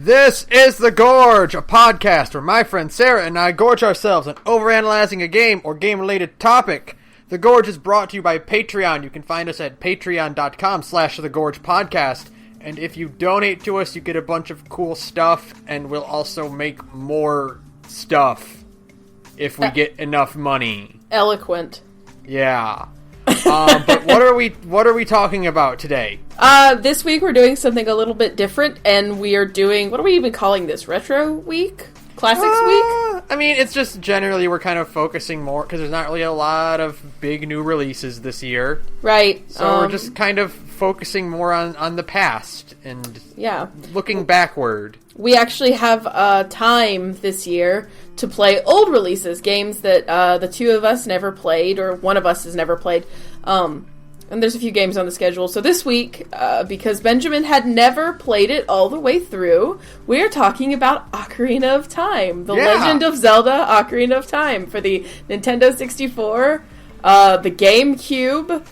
This is The Gorge, a podcast where my friend Sara and I gorge ourselves on overanalyzing a game or game-related topic. The Gorge is brought to you by Patreon. You can find us at patreon.com/thegorgepodcast. And if you donate to us, you get a bunch of cool stuff, and we'll also make more stuff if we get enough money. Eloquent. Yeah. But what are we talking about today? This week we're doing something a little bit different, and we are doing, what are we even calling this? Retro week? Classics week? I mean, it's just generally we're kind of focusing more, because there's not really a lot of big new releases this year. Right. So we're just kind of focusing more on the past and looking backward. We actually have time this year to play old releases, games that the two of us never played, or one of us has never played. And there's a few games on the schedule. So this week, because Benjamin had never played it all the way through, we are talking about Ocarina of Time. The Legend of Zelda Ocarina of Time for the Nintendo 64, the GameCube,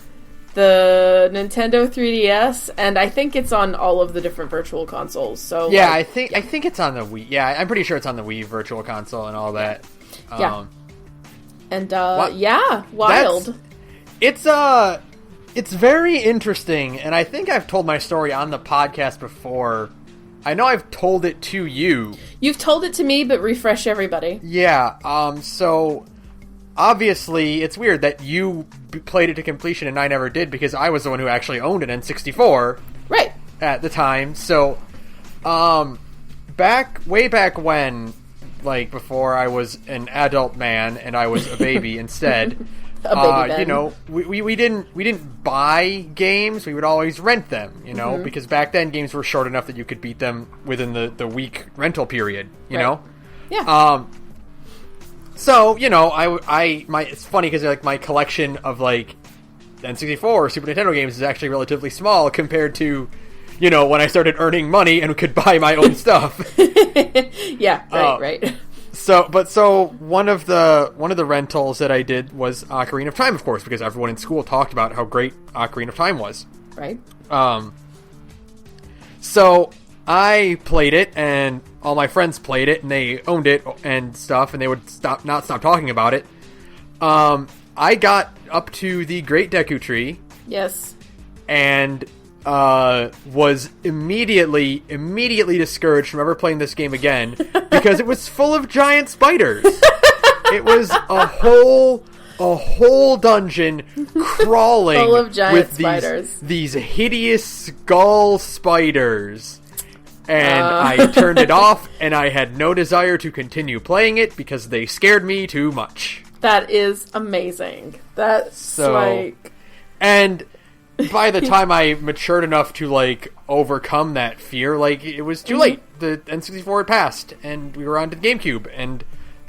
the Nintendo 3DS, and I think it's on all of the different virtual consoles. So yeah, I think it's on the Wii. Yeah, I'm pretty sure it's on the Wii Virtual Console and all that. And wild. It's very interesting, and I think I've told my story on the podcast before. I know I've told it to you. You've told it to me, but refresh everybody. Yeah, so obviously it's weird that you played it to completion and I never did, because I was the one who actually owned an N64 right at the time. So way back when, like before I was an adult man and I was a baby instead, you know, we didn't buy games. We would always rent them, you know, because back then games were short enough that you could beat them within the week rental period, you know? Yeah. So, you know, it's funny because like my collection of like N64 or Super Nintendo games is actually relatively small compared to, you know, when I started earning money and could buy my own stuff. Yeah, right. So one of the rentals that I did was Ocarina of Time, of course, because everyone in school talked about how great Ocarina of Time was. Right. So I played it, and all my friends played it, and they owned it and stuff, and they would not stop talking about it. I got up to the Great Deku Tree. Yes. And was immediately discouraged from ever playing this game again because it was full of giant spiders. It was a whole dungeon crawling full of giant with spiders. These hideous skull spiders. And I turned it off, and I had no desire to continue playing it because they scared me too much. That is amazing. And by the time I matured enough to, like, overcome that fear, like, it was too late. The N64 had passed, and we were on to the GameCube, and,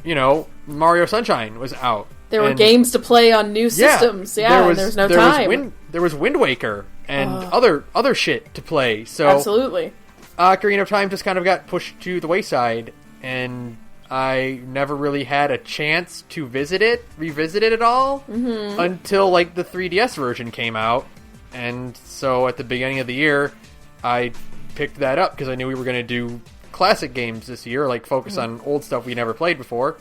you know, Mario Sunshine was out. There were games to play on new systems, and there was no time. There was Wind Waker and other shit to play, so absolutely. Ocarina of Time just kind of got pushed to the wayside, and I never really had a chance to revisit it at all, until, like, the 3DS version came out. And so at the beginning of the year, I picked that up because I knew we were going to do classic games this year, like focus on old stuff we never played before.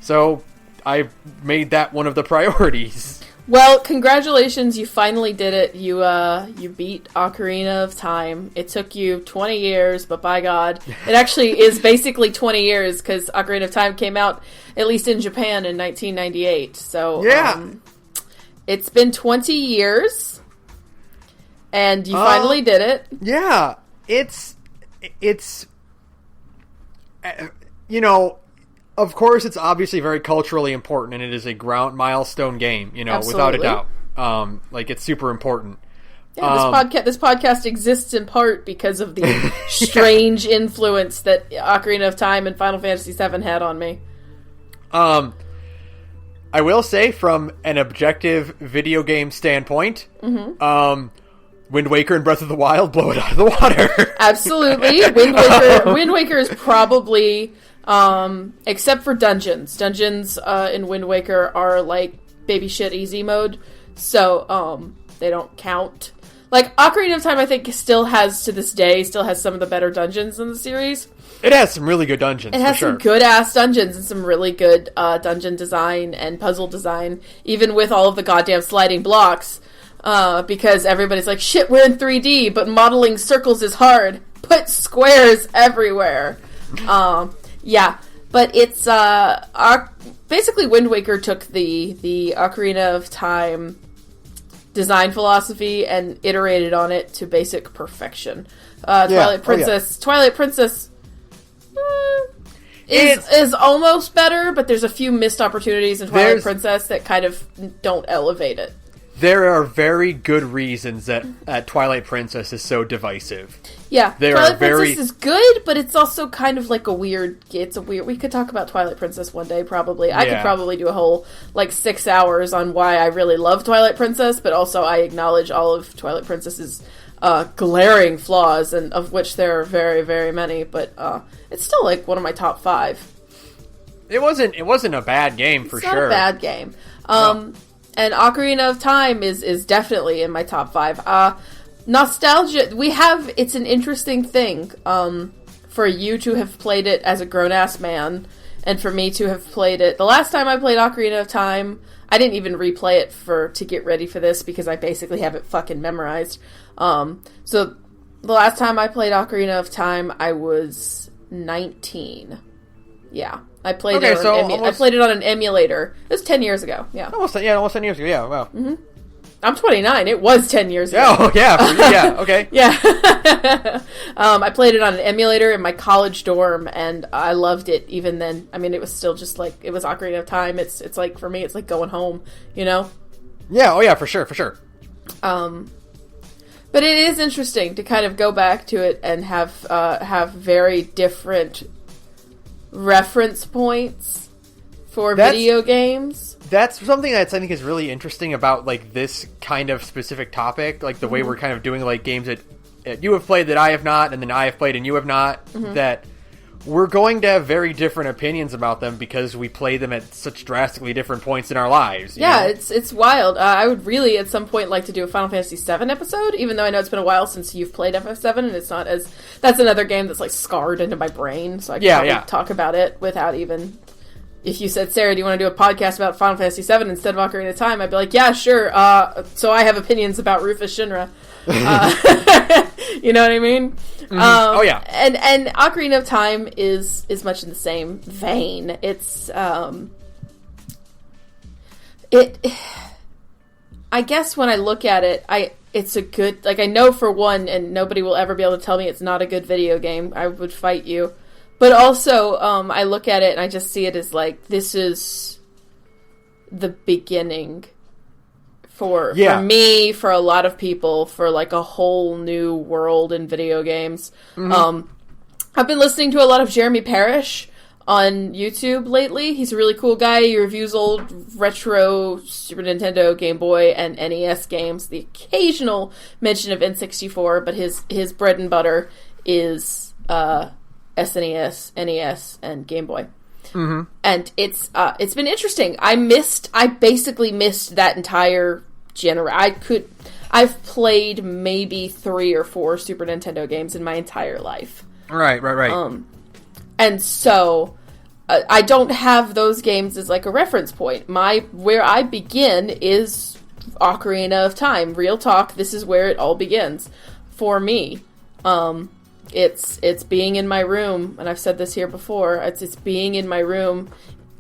So I made that one of the priorities. Well, congratulations, you finally did it. You beat Ocarina of Time. It took you 20 years, but by God, it actually is basically 20 years because Ocarina of Time came out, at least in Japan, in 1998. So it's been 20 years. And you finally did it. Yeah. It's you know, of course it's obviously very culturally important, and it is a milestone game, you know, absolutely. without a doubt. Like, it's super important. Yeah, this podcast exists in part because of the strange influence that Ocarina of Time and Final Fantasy VII had on me. I will say, from an objective video game standpoint, Wind Waker and Breath of the Wild blow it out of the water. Absolutely. Wind Waker is probably, except for dungeons. Dungeons in Wind Waker are like baby shit easy mode, so they don't count. Like, Ocarina of Time, I think, still has some of the better dungeons in the series. It has some really good dungeons, It has some good-ass dungeons and some really good dungeon design and puzzle design, even with all of the goddamn sliding blocks, because everybody's like, shit, we're in 3D, but modeling circles is hard. Put squares everywhere. Yeah, but it's, basically Wind Waker took the Ocarina of Time design philosophy and iterated on it to basic perfection. Twilight Princess is almost better, but there's a few missed opportunities in Twilight Princess that kind of don't elevate it. There are very good reasons that Twilight Princess is so divisive. Yeah, Twilight Princess is good, but it's also kind of like we could talk about Twilight Princess one day, probably. Yeah. I could probably do a whole, 6 hours on why I really love Twilight Princess, but also I acknowledge all of Twilight Princess's glaring flaws, and of which there are very, very many, but it's still, one of my top 5. It wasn't a bad game, for sure. It's not a bad game. No. And Ocarina of Time is definitely in my top 5. Nostalgia, it's an interesting thing, for you to have played it as a grown-ass man, and for me to have played it. The last time I played Ocarina of Time, I didn't even replay it to get ready for this, because I basically have it fucking memorized. So, the last time I played Ocarina of Time, I was 19. Yeah. I played it on an emulator. It was 10 years ago. Yeah. Almost 10 years ago. Yeah, wow. Mm-hmm. I'm 29. It was 10 years ago. Oh, yeah. Okay. Yeah. I played it on an emulator in my college dorm, and I loved it even then. I mean, it was still just it was Ocarina of Time. It's like, for me, it's like going home, you know? Yeah, oh yeah, for sure. But it is interesting to kind of go back to it and have very different reference points for video games. That's something that I think is really interesting about this kind of specific topic, the way we're kind of doing games that you have played that I have not, and then I have played and you have not. That we're going to have very different opinions about them because we play them at such drastically different points in our lives. You know? It's wild. I would really at some point like to do a Final Fantasy VII episode, even though I know it's been a while since you've played FF7, and it's not as... That's another game that's scarred into my brain, so I can probably talk about it without even... If you said, Sarah, do you want to do a podcast about Final Fantasy VII instead of Ocarina of Time? I'd be like, yeah, sure. So I have opinions about Rufus Shinra. You know what I mean? Mm-hmm. Oh, yeah. And Ocarina of Time is much in the same vein. It's, I guess when I look at it, it's a good, I know for one, and nobody will ever be able to tell me it's not a good video game. I would fight you. But also, I look at it and I just see it as this is the beginning for me, for a lot of people, for a whole new world in video games. Mm-hmm. I've been listening to a lot of Jeremy Parrish on YouTube lately. He's a really cool guy. He reviews old retro Super Nintendo, Game Boy, and NES games. The occasional mention of N64, but his bread and butter is SNES, NES, and Game Boy. Mm-hmm. And it's been interesting. I basically missed that entire I've played maybe 3 or 4 Super Nintendo games in my entire life. Right. And so I don't have those games as a reference point. Where I begin is Ocarina of Time. Real talk, this is where it all begins for me. It's being in my room, and I've said this here before, it's being in my room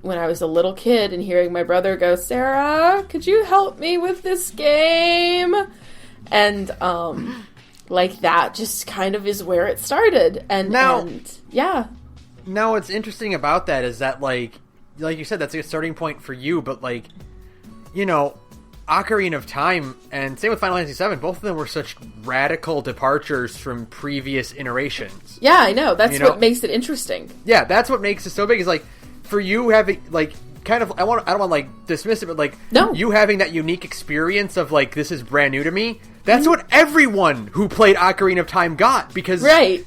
when I was a little kid and hearing my brother go, Sarah, could you help me with this game? And, that just kind of is where it started. Now, what's interesting about that is that, like you said, that's a starting point for you, but, Ocarina of Time, and same with Final Fantasy VII, both of them were such radical departures from previous iterations. Yeah, I know. That's what makes it interesting. Yeah, that's what makes it so big, is, for you having, kind of, I don't want to, dismiss it, but, no. You having that unique experience of, this is brand new to me, that's what everyone who played Ocarina of Time got, because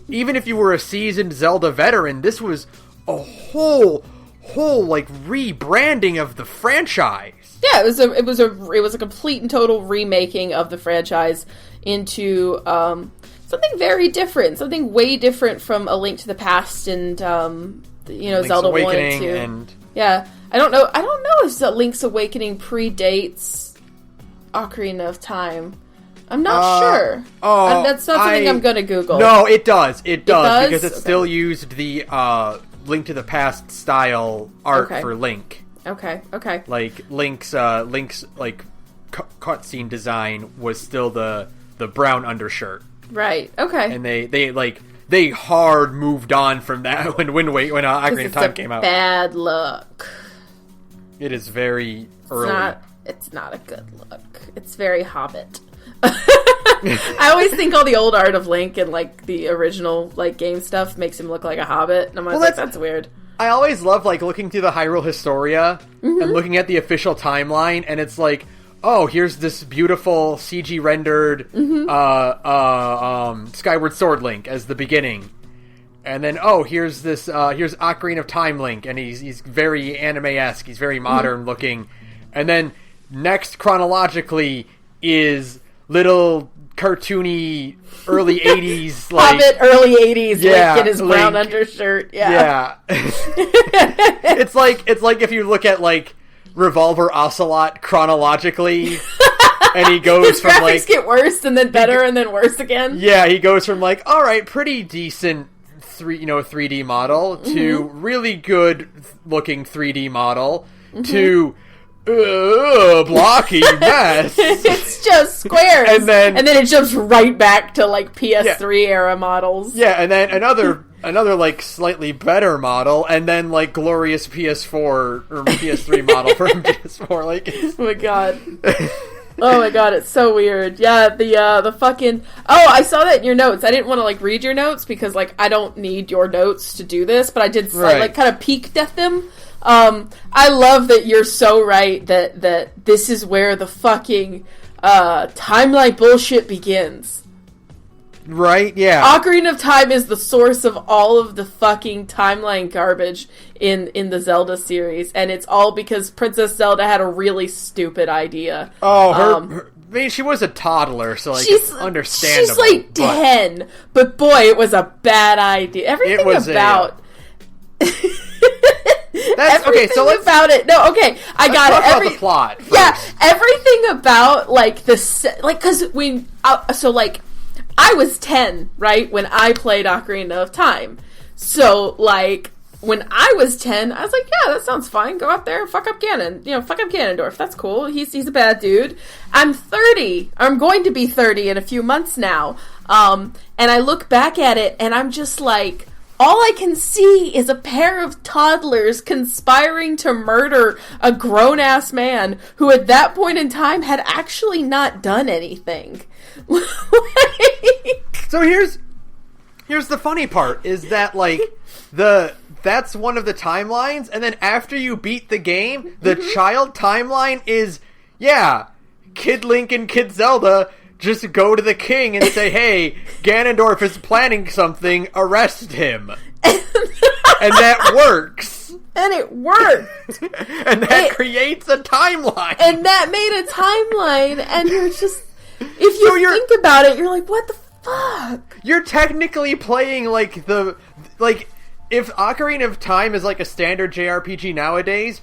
even if you were a seasoned Zelda veteran, this was a whole rebranding of the franchise. Yeah, it was a complete and total remaking of the franchise into something very different, something way different from A Link to the Past and Link's Zelda 1 Awakening and 2. Yeah, I don't know if Link's Awakening predates Ocarina of Time. I'm not sure. That's not something I'm going to Google. No, it does. It does? Because it Okay. still used the Link to the Past style art for Link. Okay. Like Link's like cutscene design was still the brown undershirt. Right. Okay. And they hard moved on from that when Ocarina of Time came out. Bad look. It is very early. It's not a good look. It's very Hobbit. I always think all the old art of Link and like the original like game stuff makes him look like a Hobbit, and I'm like, that's weird. I always love like looking through the Hyrule Historia and looking at the official timeline, and it's like, oh, here's this beautiful CG rendered Skyward Sword Link as the beginning, and then here's Ocarina of Time Link, and he's very anime-esque, he's very modern looking, and then next chronologically is little cartoony early 80s like Hobbit early 80s Link in his brown undershirt. Yeah. it's like if you look at like Revolver Ocelot chronologically and he goes his from graphics like get worse and then better and then worse again. Yeah, he goes from like alright, pretty decent 3D model to really good looking 3D model to blocky mess. It's just squares, and then it jumps right back to like PS3 era models. Yeah, and then another like slightly better model, and then like glorious PS4 or PS3 model from PS4. Like, oh my god, it's so weird. Yeah, the fucking. Oh, I saw that in your notes. I didn't want to like read your notes because like I don't need your notes to do this, but I did like kind of peeked at them. I love that you're so right that this is where the fucking timeline bullshit begins. Right? Yeah. Ocarina of Time is the source of all of the fucking timeline garbage in the Zelda series, and it's all because Princess Zelda had a really stupid idea. I mean, she was a toddler, so like it's understandable. She's like 10, but boy, it was a bad idea. Everything about about it. No, okay, I got it. Talk about the plot first. Yeah, everything about like because I was 10, right, when I played Ocarina of Time. So like when I was 10, I was like, yeah, that sounds fine. Go out there and fuck up Ganon. Fuck up Ganondorf. That's cool. He's a bad dude. I'm 30. I'm going to be 30 in a few months now. And I look back at it and I'm just like, all I can see is a pair of toddlers conspiring to murder a grown-ass man who at that point in time had actually not done anything. So here's the funny part, is that like that's one of the timelines, and then after you beat the game, the child timeline is, Kid Link and Kid Zelda just go to the king and say, hey, Ganondorf is planning something, arrest him. And that works. And it worked. And that creates a timeline. And that made a timeline, and you're just, if you think about it, you're like, what the fuck? You're technically playing like if Ocarina of Time is like a standard JRPG nowadays,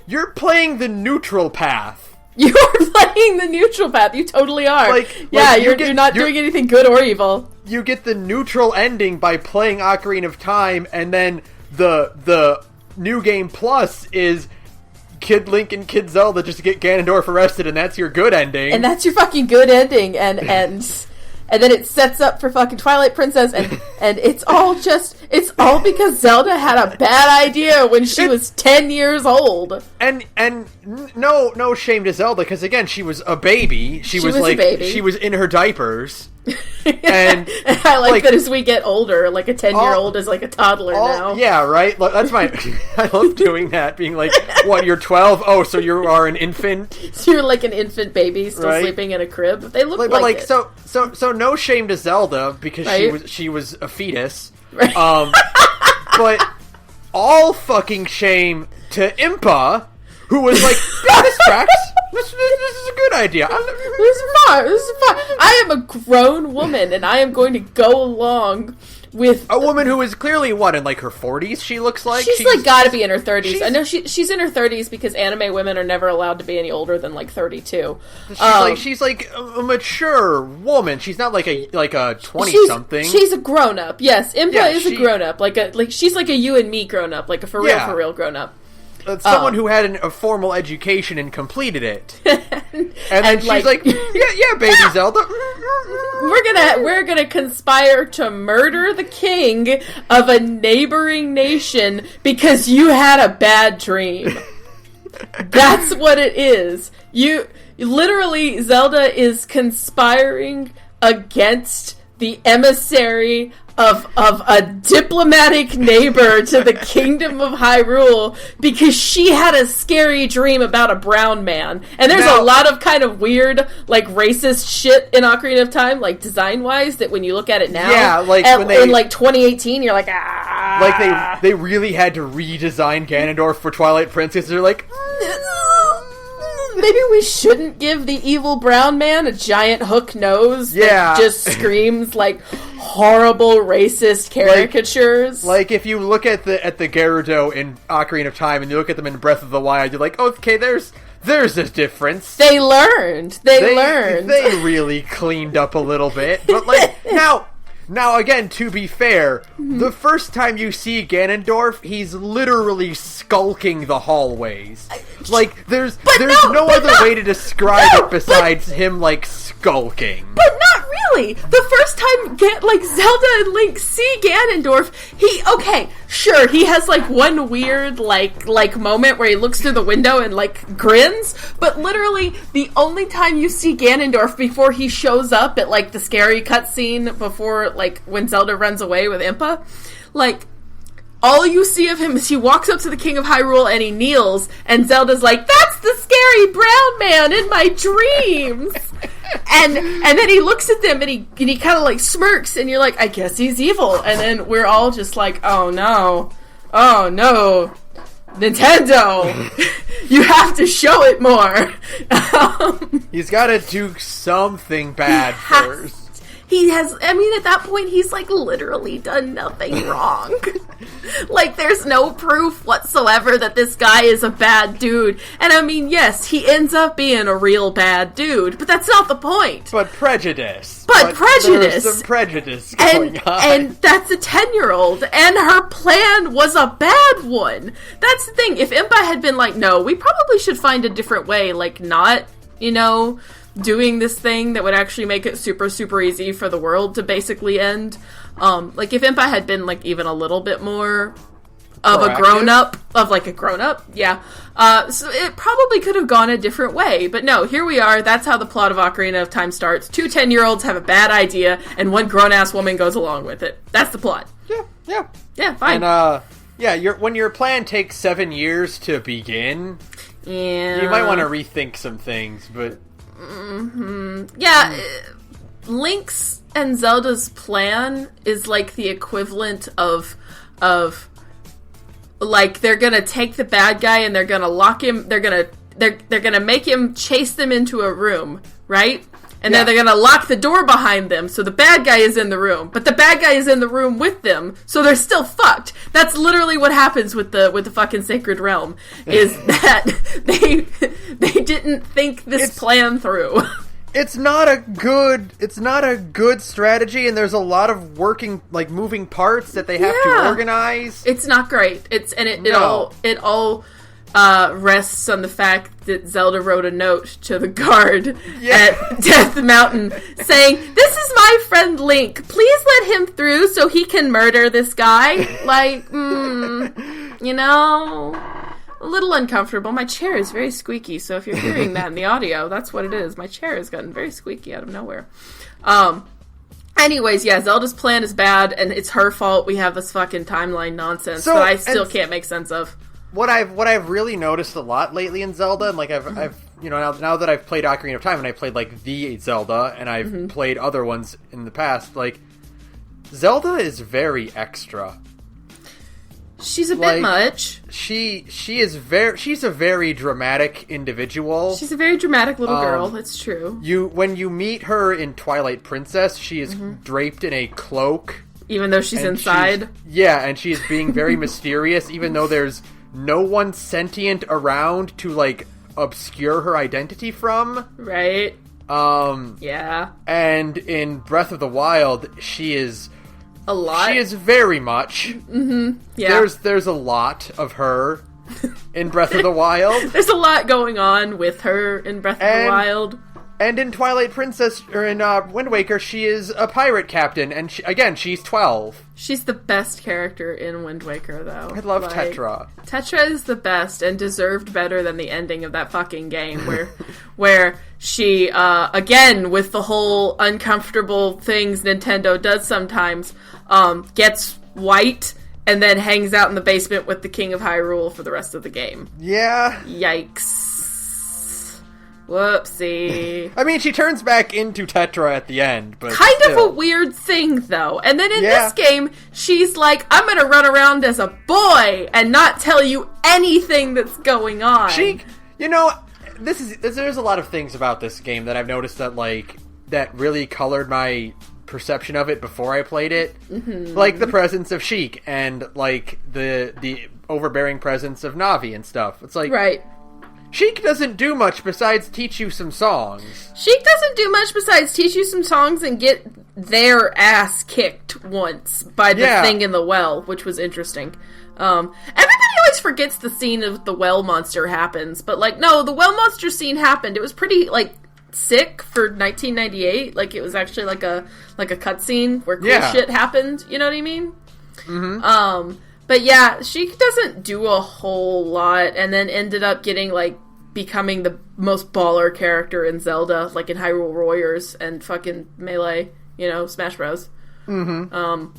you're playing the neutral path. You're playing the neutral path. You totally are. You're not doing anything good or evil. You get the neutral ending by playing Ocarina of Time, and then the New Game Plus is Kid Link and Kid Zelda just get Ganondorf arrested, and that's your good ending. And that's your fucking good ending, and then it sets up for fucking Twilight Princess, and it's all because Zelda had a bad idea when she was 10 years old. And no shame to Zelda, because again, she was a baby. She was a baby. She was in her diapers. And I like that as we get older, like a 10-year-old is like a toddler now. Yeah, right? That's I love doing that, being like, what, you're 12? Oh, so you are an infant? So you're like an infant baby still sleeping in a crib? They look like it. So no shame to Zelda, because she was a fetus. Right. But all fucking shame to Impa, who was like, yeah, this tracks. This is a good idea. This is fine. I am a grown woman, and I am going to go along with a woman who is clearly, in like her 40s, she looks like? She's like gotta be in her 30s. I know she's in her 30s because anime women are never allowed to be any older than like 32. She's like a mature woman. She's not like a 20-something. She's a grown-up. Yes, Impa is a grown-up. She's like a you and me grown-up, like a for real grown-up. Someone who had a formal education and completed it. And then she's like, yeah, baby Zelda. We're gonna conspire to murder the king of a neighboring nation because you had a bad dream. That's what it is. Literally, Zelda is conspiring against the emissary of a diplomatic neighbor to the Kingdom of Hyrule because she had a scary dream about a brown man. And there's a lot of kind of weird, like, racist shit in Ocarina of Time, like, design-wise, that when you look at it now, in, like, 2018, you're like, ah. Like, they really had to redesign Ganondorf for Twilight Princess. They're like, maybe we shouldn't give the evil brown man a giant hook nose that just screams like horrible racist caricatures. Like if you look at the Gerudo in Ocarina of Time and you look at them in Breath of the Wild, you're like, okay, there's a difference. They learned. They learned. They really cleaned up a little bit. But like Now, again, to be fair, the first time you see Ganondorf, he's literally skulking the hallways. Like, there's no other way to describe it besides him, like, skulking. But not really! The first time, Zelda and Link see Ganondorf, he has, like, one weird, like moment where he looks through the window and, like, grins, but literally, the only time you see Ganondorf before he shows up at, like, the scary cutscene before, like, when Zelda runs away with Impa, like, all you see of him is he walks up to the King of Hyrule and he kneels, and Zelda's like, that's the scary brown man in my dreams! and then he looks at them and he kind of like smirks, and you're like, I guess he's evil. And then we're all just like, oh no, Nintendo, you have to show it more. He's got to do something bad first. He has, at that point, he's, like, literally done nothing wrong. Like, there's no proof whatsoever that this guy is a bad dude. And, yes, he ends up being a real bad dude, but that's not the point. But prejudice. There's some prejudice going on. And that's a 10-year-old, and her plan was a bad one. That's the thing. If Impa had been like, no, we probably should find a different way, like, not, doing this thing that would actually make it super, super easy for the world to basically end. Like, if Impa had been, like, even a little bit more of a grown-up, so it probably could have gone a different way. But no, here we are. That's how the plot of Ocarina of Time starts. 2 10-year-olds have a bad idea, and one grown-ass woman goes along with it. That's the plot. Yeah, fine. And, when your plan takes 7 years to begin... Yeah. You might want to rethink some things, but... Yeah, Link's and Zelda's plan is like the equivalent of like, they're gonna take the bad guy and they're gonna lock him, they're gonna make him chase them into a room, right? And then they're gonna lock the door behind them, so the bad guy is in the room. But the bad guy is in the room with them, so they're still fucked. That's literally what happens with the fucking Sacred Realm, is that they didn't think this plan through. It's not a good strategy, and there's a lot of moving parts that they have to organize. It's not great. It all rests on the fact that Zelda wrote a note to the guard at Death Mountain saying, "This is my friend Link. Please let him through so he can murder this guy." Like, a little uncomfortable. My chair is very squeaky, so if you're hearing that in the audio, that's what it is. My chair has gotten very squeaky out of nowhere. Anyways, Zelda's plan is bad, and it's her fault we have this fucking timeline nonsense that I still can't make sense of. What I've really noticed a lot lately in Zelda, and like I've now that I've played Ocarina of Time and I played like the Zelda and I've played other ones in the past, like Zelda is very extra. She's a bit much. She's a very dramatic individual. She's a very dramatic little girl, it's true. When you meet her in Twilight Princess, she is draped in a cloak. Even though she's inside? And she is being very mysterious, even though there's no one sentient around to, like, obscure her identity from. Right. Yeah. And in Breath of the Wild, she is... A lot? She is very much. Mm-hmm. Yeah. There's a lot of her in Breath of the Wild. There's a lot going on with her in Breath of the Wild. And in Twilight Princess, or in Wind Waker, she is a pirate captain, and she's 12. She's the best character in Wind Waker, though. I love Tetra. Tetra is the best, and deserved better than the ending of that fucking game, where she, again, with the whole uncomfortable things Nintendo does sometimes, gets white, and then hangs out in the basement with the King of Hyrule for the rest of the game. Yeah. Yikes. Whoopsie. I mean, she turns back into Tetra at the end, but kind still. of a weird thing, though. And then in this game, she's like, I'm gonna run around as a boy and not tell you anything that's going on. There's a lot of things about this game that I've noticed that really colored my perception of it before I played it. Mm-hmm. Like the presence of Sheik and, like, the overbearing presence of Navi and stuff. It's like... Right. Sheik doesn't do much besides teach you some songs. Sheik doesn't do much besides teach you some songs and get their ass kicked once by the thing in the well, which was interesting. Everybody always forgets the scene of the well monster happens, but, like, no, the well monster scene happened. It was pretty, like, sick for 1998. Like, it was actually like a cutscene where cool shit happened. You know what I mean? Mm-hmm. But yeah, she doesn't do a whole lot, and then ended up getting, like, becoming the most baller character in Zelda, like in Hyrule Warriors and fucking Melee, Smash Bros. Mm-hmm.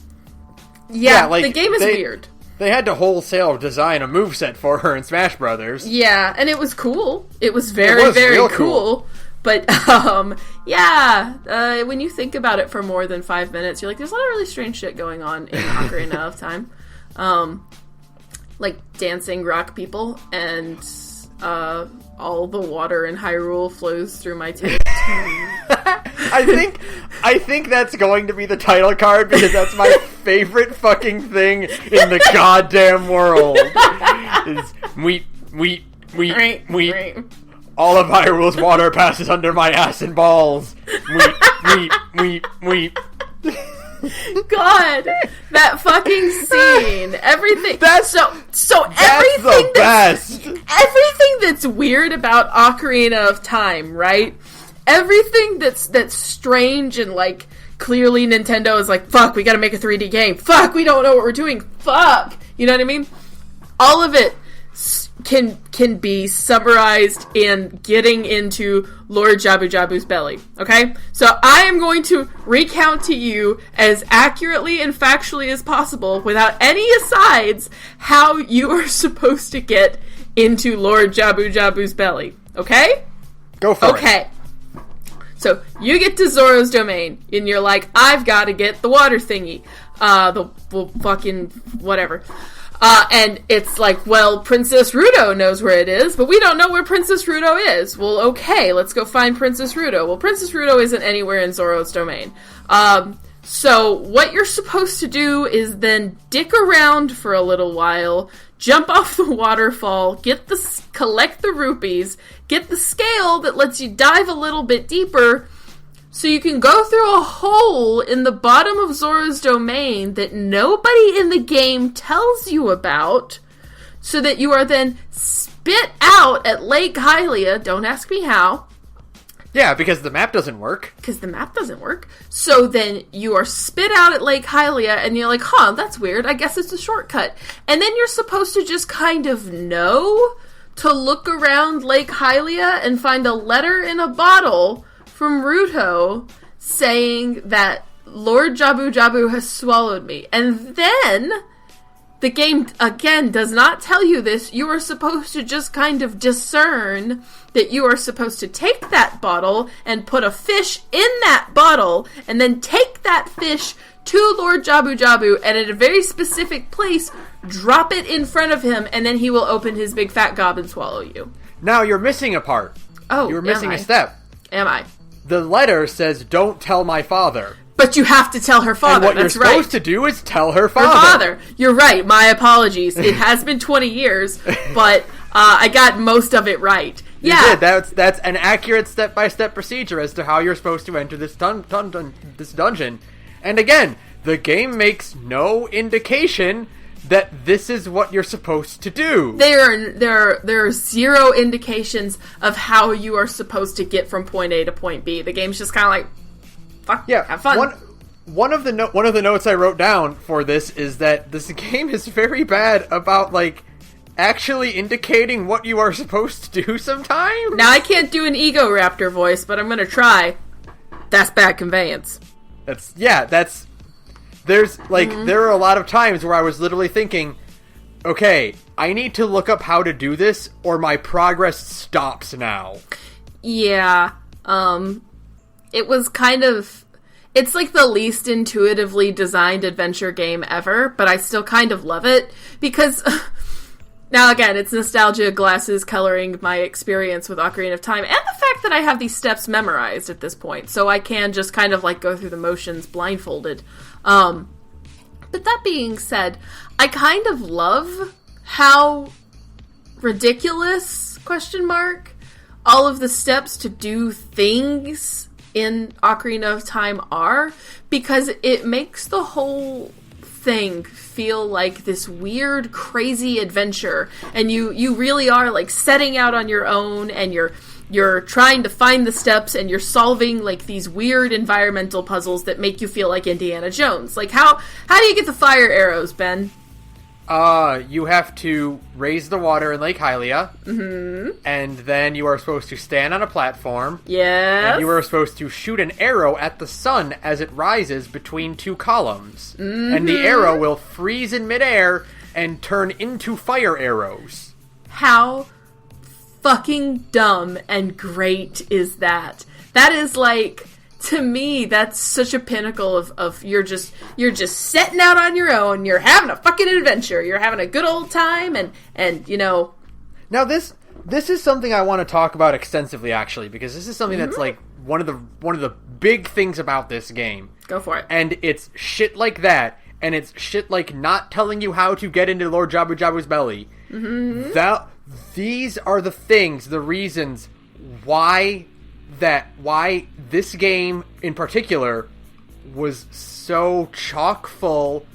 The game is weird. They had to wholesale design a moveset for her in Smash Brothers. Yeah, and it was cool. It was very, very cool. But, when you think about it for more than 5 minutes, you're like, there's a lot of really strange shit going on in Ocarina of Time. Like dancing rock people, and all the water in Hyrule flows through my taint. I think that's going to be the title card, because that's my favorite fucking thing in the goddamn world. Is weep. All of Hyrule's water passes under my ass and balls. Weep. God, that fucking scene, everything. That's everything the best. Everything that's weird about Ocarina of Time, right? Everything that's strange and, like, clearly Nintendo is like, fuck, we gotta make a 3D game. Fuck, we don't know what we're doing. Fuck, you know what I mean? All of it can be summarized in getting into Lord Jabu Jabu's belly, okay? So I am going to recount to you as accurately and factually as possible, without any asides, how you are supposed to get into Lord Jabu Jabu's belly, okay? Go for it. Okay. So you get to Zoro's domain, and you're like, I've got to get the water thingy. The fucking whatever. And it's like, well, Princess Ruto knows where it is, but we don't know where Princess Ruto is. Well, okay, let's go find Princess Ruto. Well, Princess Ruto isn't anywhere in Zoro's domain. So what you're supposed to do is then dick around for a little while, jump off the waterfall, collect the rupees, get the scale that lets you dive a little bit deeper, so you can go through a hole in the bottom of Zora's domain that nobody in the game tells you about, so that you are then spit out at Lake Hylia. Don't ask me how. Yeah, because the map doesn't work. So then you are spit out at Lake Hylia, and you're like, huh, that's weird. I guess it's a shortcut. And then you're supposed to just kind of know to look around Lake Hylia and find a letter in a bottle from Ruto saying that Lord Jabu Jabu has swallowed me. And then the game, again, does not tell you this. You are supposed to just kind of discern that you are supposed to take that bottle and put a fish in that bottle, and then take that fish to Lord Jabu Jabu, and at a very specific place, drop it in front of him, and then he will open his big fat gob and swallow you. Now, you're missing a part. Oh, you're missing a step. Am I? The letter says, don't tell my father. But you have to tell her father. And what That's you're supposed to do is tell her father. Her father. You're right. My apologies. It has been 20 years, but I got most of it right. You did. That's an accurate step-by-step procedure as to how you're supposed to enter this dungeon. And again, the game makes no indication that this is what you're supposed to do. There are zero indications of how you are supposed to get from point A to point B. The game's just kind of like, fuck, yeah, have fun. One of the notes I wrote down for this is that this game is very bad about, like, actually indicating what you are supposed to do sometimes. Now, I can't do an Ego Raptor voice, but I'm gonna try. That's bad conveyance. There's, like, there are a lot of times where I was literally thinking, okay, I need to look up how to do this, or my progress stops now. Yeah, it was kind of... It's like the least intuitively designed adventure game ever, but I still kind of love it, because... Now, again, it's nostalgia glasses coloring my experience with Ocarina of Time, and the fact that I have these steps memorized at this point, so I can just kind of, like, go through the motions blindfolded. But that being said, I kind of love how ridiculous, all of the steps to do things in Ocarina of Time are, because it makes the whole thing feel like this weird, crazy adventure, and you really are, like, setting out on your own, and you're trying to find the steps, and you're solving, like, these weird environmental puzzles that make you feel like Indiana Jones. Like, how do you get the fire arrows, Ben? You have to raise the water in Lake Hylia, and then you are supposed to stand on a platform. Yes. And you are supposed to shoot an arrow at the sun as it rises between two columns. And the arrow will freeze in midair and turn into fire arrows. How fucking dumb and great is that? That is, like... To me, that's such a pinnacle of you're just setting out on your own, you're having a fucking adventure, you're having a good old time, and you know... Now this is something I want to talk about extensively, actually, because this is something that's, like, one of the big things about this game. Go for it. And it's shit like that, and it's shit like not telling you how to get into Lord Jabu Jabu's belly. These are the things, the reasons why this game in particular was so chock full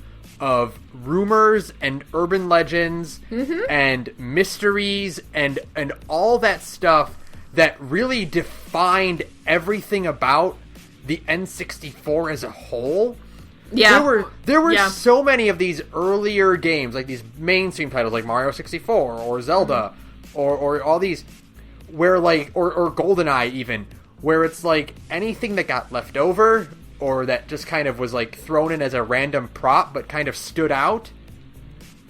of rumors and urban legends and mysteries and all that stuff that really defined everything about the N64 as a whole. Yeah. There were so many of these earlier games, like these mainstream titles like Mario 64 or Zelda or all these where, like, or GoldenEye even, where it's like anything that got left over or that just kind of was, like, thrown in as a random prop but kind of stood out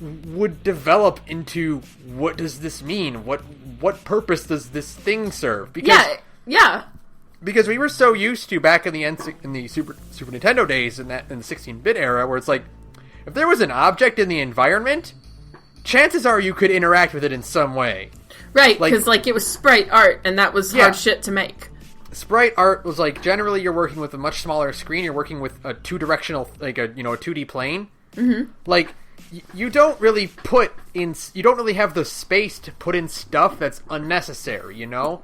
would develop into, what does this mean? What purpose does this thing serve? Because, because we were so used to back in the Super Nintendo days in the 16-bit era, where it's like, if there was an object in the environment, chances are you could interact with it in some way. Right, because, like, it was sprite art, and that was hard shit to make. Sprite art was, like, generally you're working with a much smaller screen, you're working with a two-directional, like, a 2D plane. Like, you don't really have the space to put in stuff that's unnecessary, you know?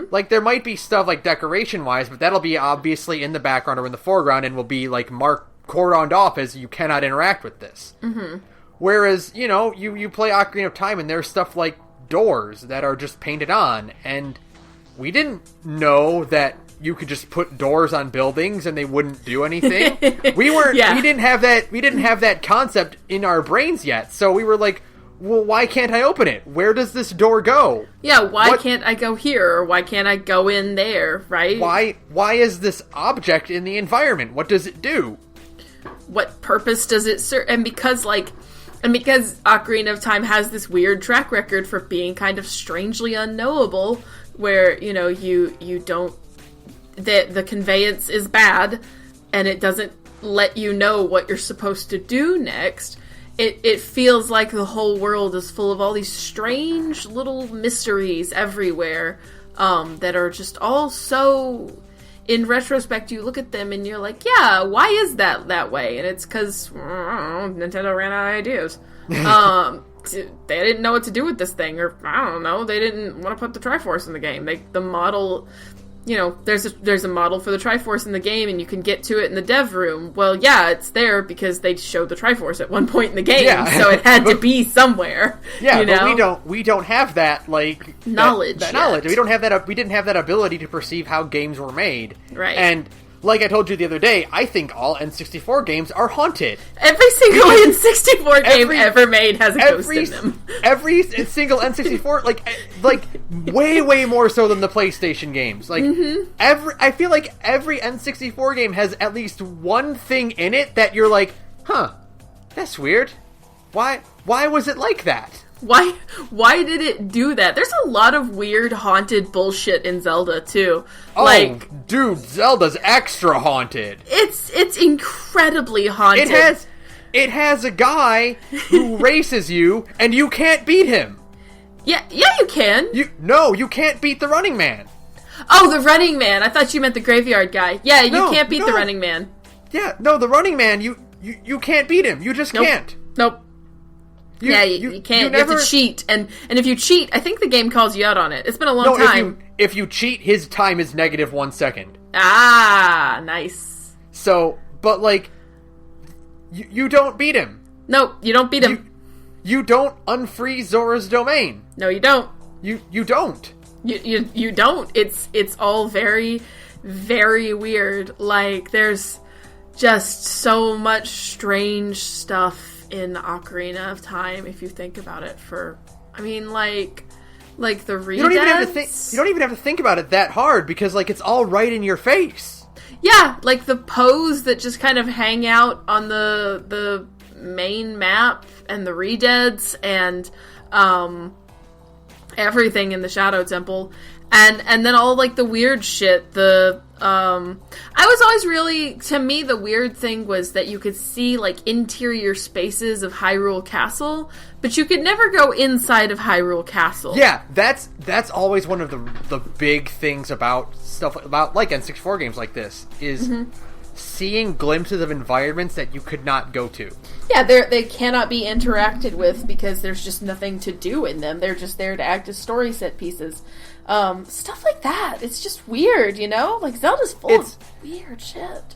Like, there might be stuff, like, decoration-wise, but that'll be obviously in the background or in the foreground and will be, like, cordoned off as you cannot interact with this. Whereas, you know, you play Ocarina of Time and there's stuff like doors that are just painted on, and we didn't know that you could just put doors on buildings and they wouldn't do anything. We didn't have that concept in our brains yet. So we were like, well, why can't I open it? Where does this door go? Yeah, why can't I go here? Or why can't I go in there, right? Why is this object in the environment? What does it do? What purpose does it serve? And because, like, And because Ocarina of Time has this weird track record for being kind of strangely unknowable, where, you know, you don't... The conveyance is bad, and it doesn't let you know what you're supposed to do next, it feels like the whole world is full of all these strange little mysteries everywhere, that are just all so... In retrospect, you look at them and you're like, yeah, why is that way? And it's because Nintendo ran out of ideas. They didn't know what to do with this thing, or I don't know, they didn't want to put the Triforce in the game. The model... You know, there's a model for the Triforce in the game, and you can get to it in the dev room. Well, yeah, it's there because they showed the Triforce at one point in the game, so it had to be somewhere. Yeah, you know? but we don't have that knowledge. That knowledge. We don't have that. We didn't have that ability to perceive how games were made. Right. And like I told you the other day, I think all N64 games are haunted. Every single N64 game ever made has a ghost in them. Every single N64, like way more so than the PlayStation games. Like I feel like every N64 game has at least one thing in it that you're like, huh, that's weird. Why was it like that? Why did it do that? There's a lot of weird haunted bullshit in Zelda too. Oh, dude, Zelda's extra haunted. It's incredibly haunted. It has a guy who races you and you can't beat him. Yeah, you can. You can't beat the Running Man. Oh, the Running Man. I thought you meant the graveyard guy. Yeah, you can't beat the Running Man. Yeah, no, the Running Man, you can't beat him. You just can't. Nope. You can't. You have to cheat, and if you cheat, I think the game calls you out on it. It's been a long time. If you cheat, his time is -1 second. Ah, nice. So, but you don't beat him. No, you don't beat him. You don't unfreeze Zora's domain. No, you don't. You don't. You don't. It's all very, very weird. Like, there's just so much strange stuff in Ocarina of Time, if you think about it. Like the redeads. You don't even have to think about it that hard because it's all right in your face. Yeah, like the pose that just kind of hang out on the main map, and the redeads, and everything in the Shadow Temple, and then all the weird shit. I was always really, to me, the weird thing was that you could see interior spaces of Hyrule Castle, but you could never go inside of Hyrule Castle. Yeah, that's always one of the big things about stuff about N64 games like this is seeing glimpses of environments that you could not go to. Yeah, they cannot be interacted with because there's just nothing to do in them. They're just there to act as story set pieces. Stuff like that. It's just weird, you know? Zelda's full of weird shit.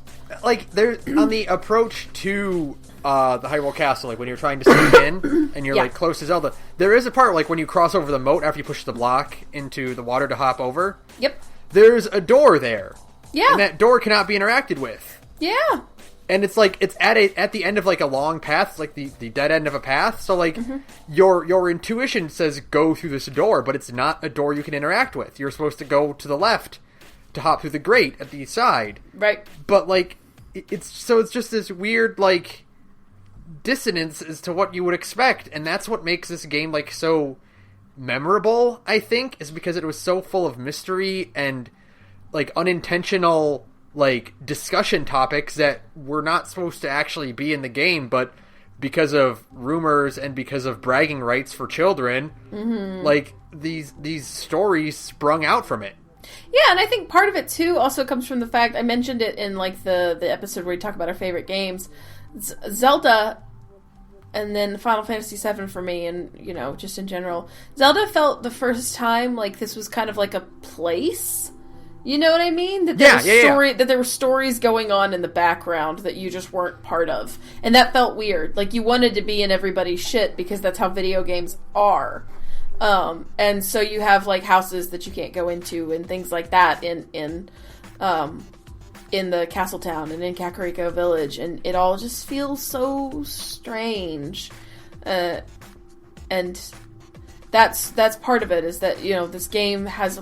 There's on the approach to the Hyrule Castle, when you're trying to sneak in and you're close to Zelda, there is a part when you cross over the moat after you push the block into the water to hop over. Yep. There's a door there. Yeah. And that door cannot be interacted with. Yeah. And it's it's at the end of a long path, it's the dead end of a path. So your intuition says go through this door, but it's not a door you can interact with. You're supposed to go to the left to hop through the grate at the side. Right. But it's just this weird dissonance as to what you would expect, and that's what makes this game so memorable, I think, is because it was so full of mystery and unintentional discussion topics that were not supposed to actually be in the game, but because of rumors and because of bragging rights for children, these stories sprung out from it. Yeah, and I think part of it too also comes from the fact, I mentioned it in the episode where we talk about our favorite games, Zelda, and then Final Fantasy VII for me, and just in general, Zelda felt the first time this was kind of a place. You know what I mean? That there were stories going on in the background that you just weren't part of. And that felt weird. You wanted to be in everybody's shit because that's how video games are. And so you have houses that you can't go into and things like that in the castle town and in Kakariko Village, and it all just feels so strange. And that's part of it, is that this game has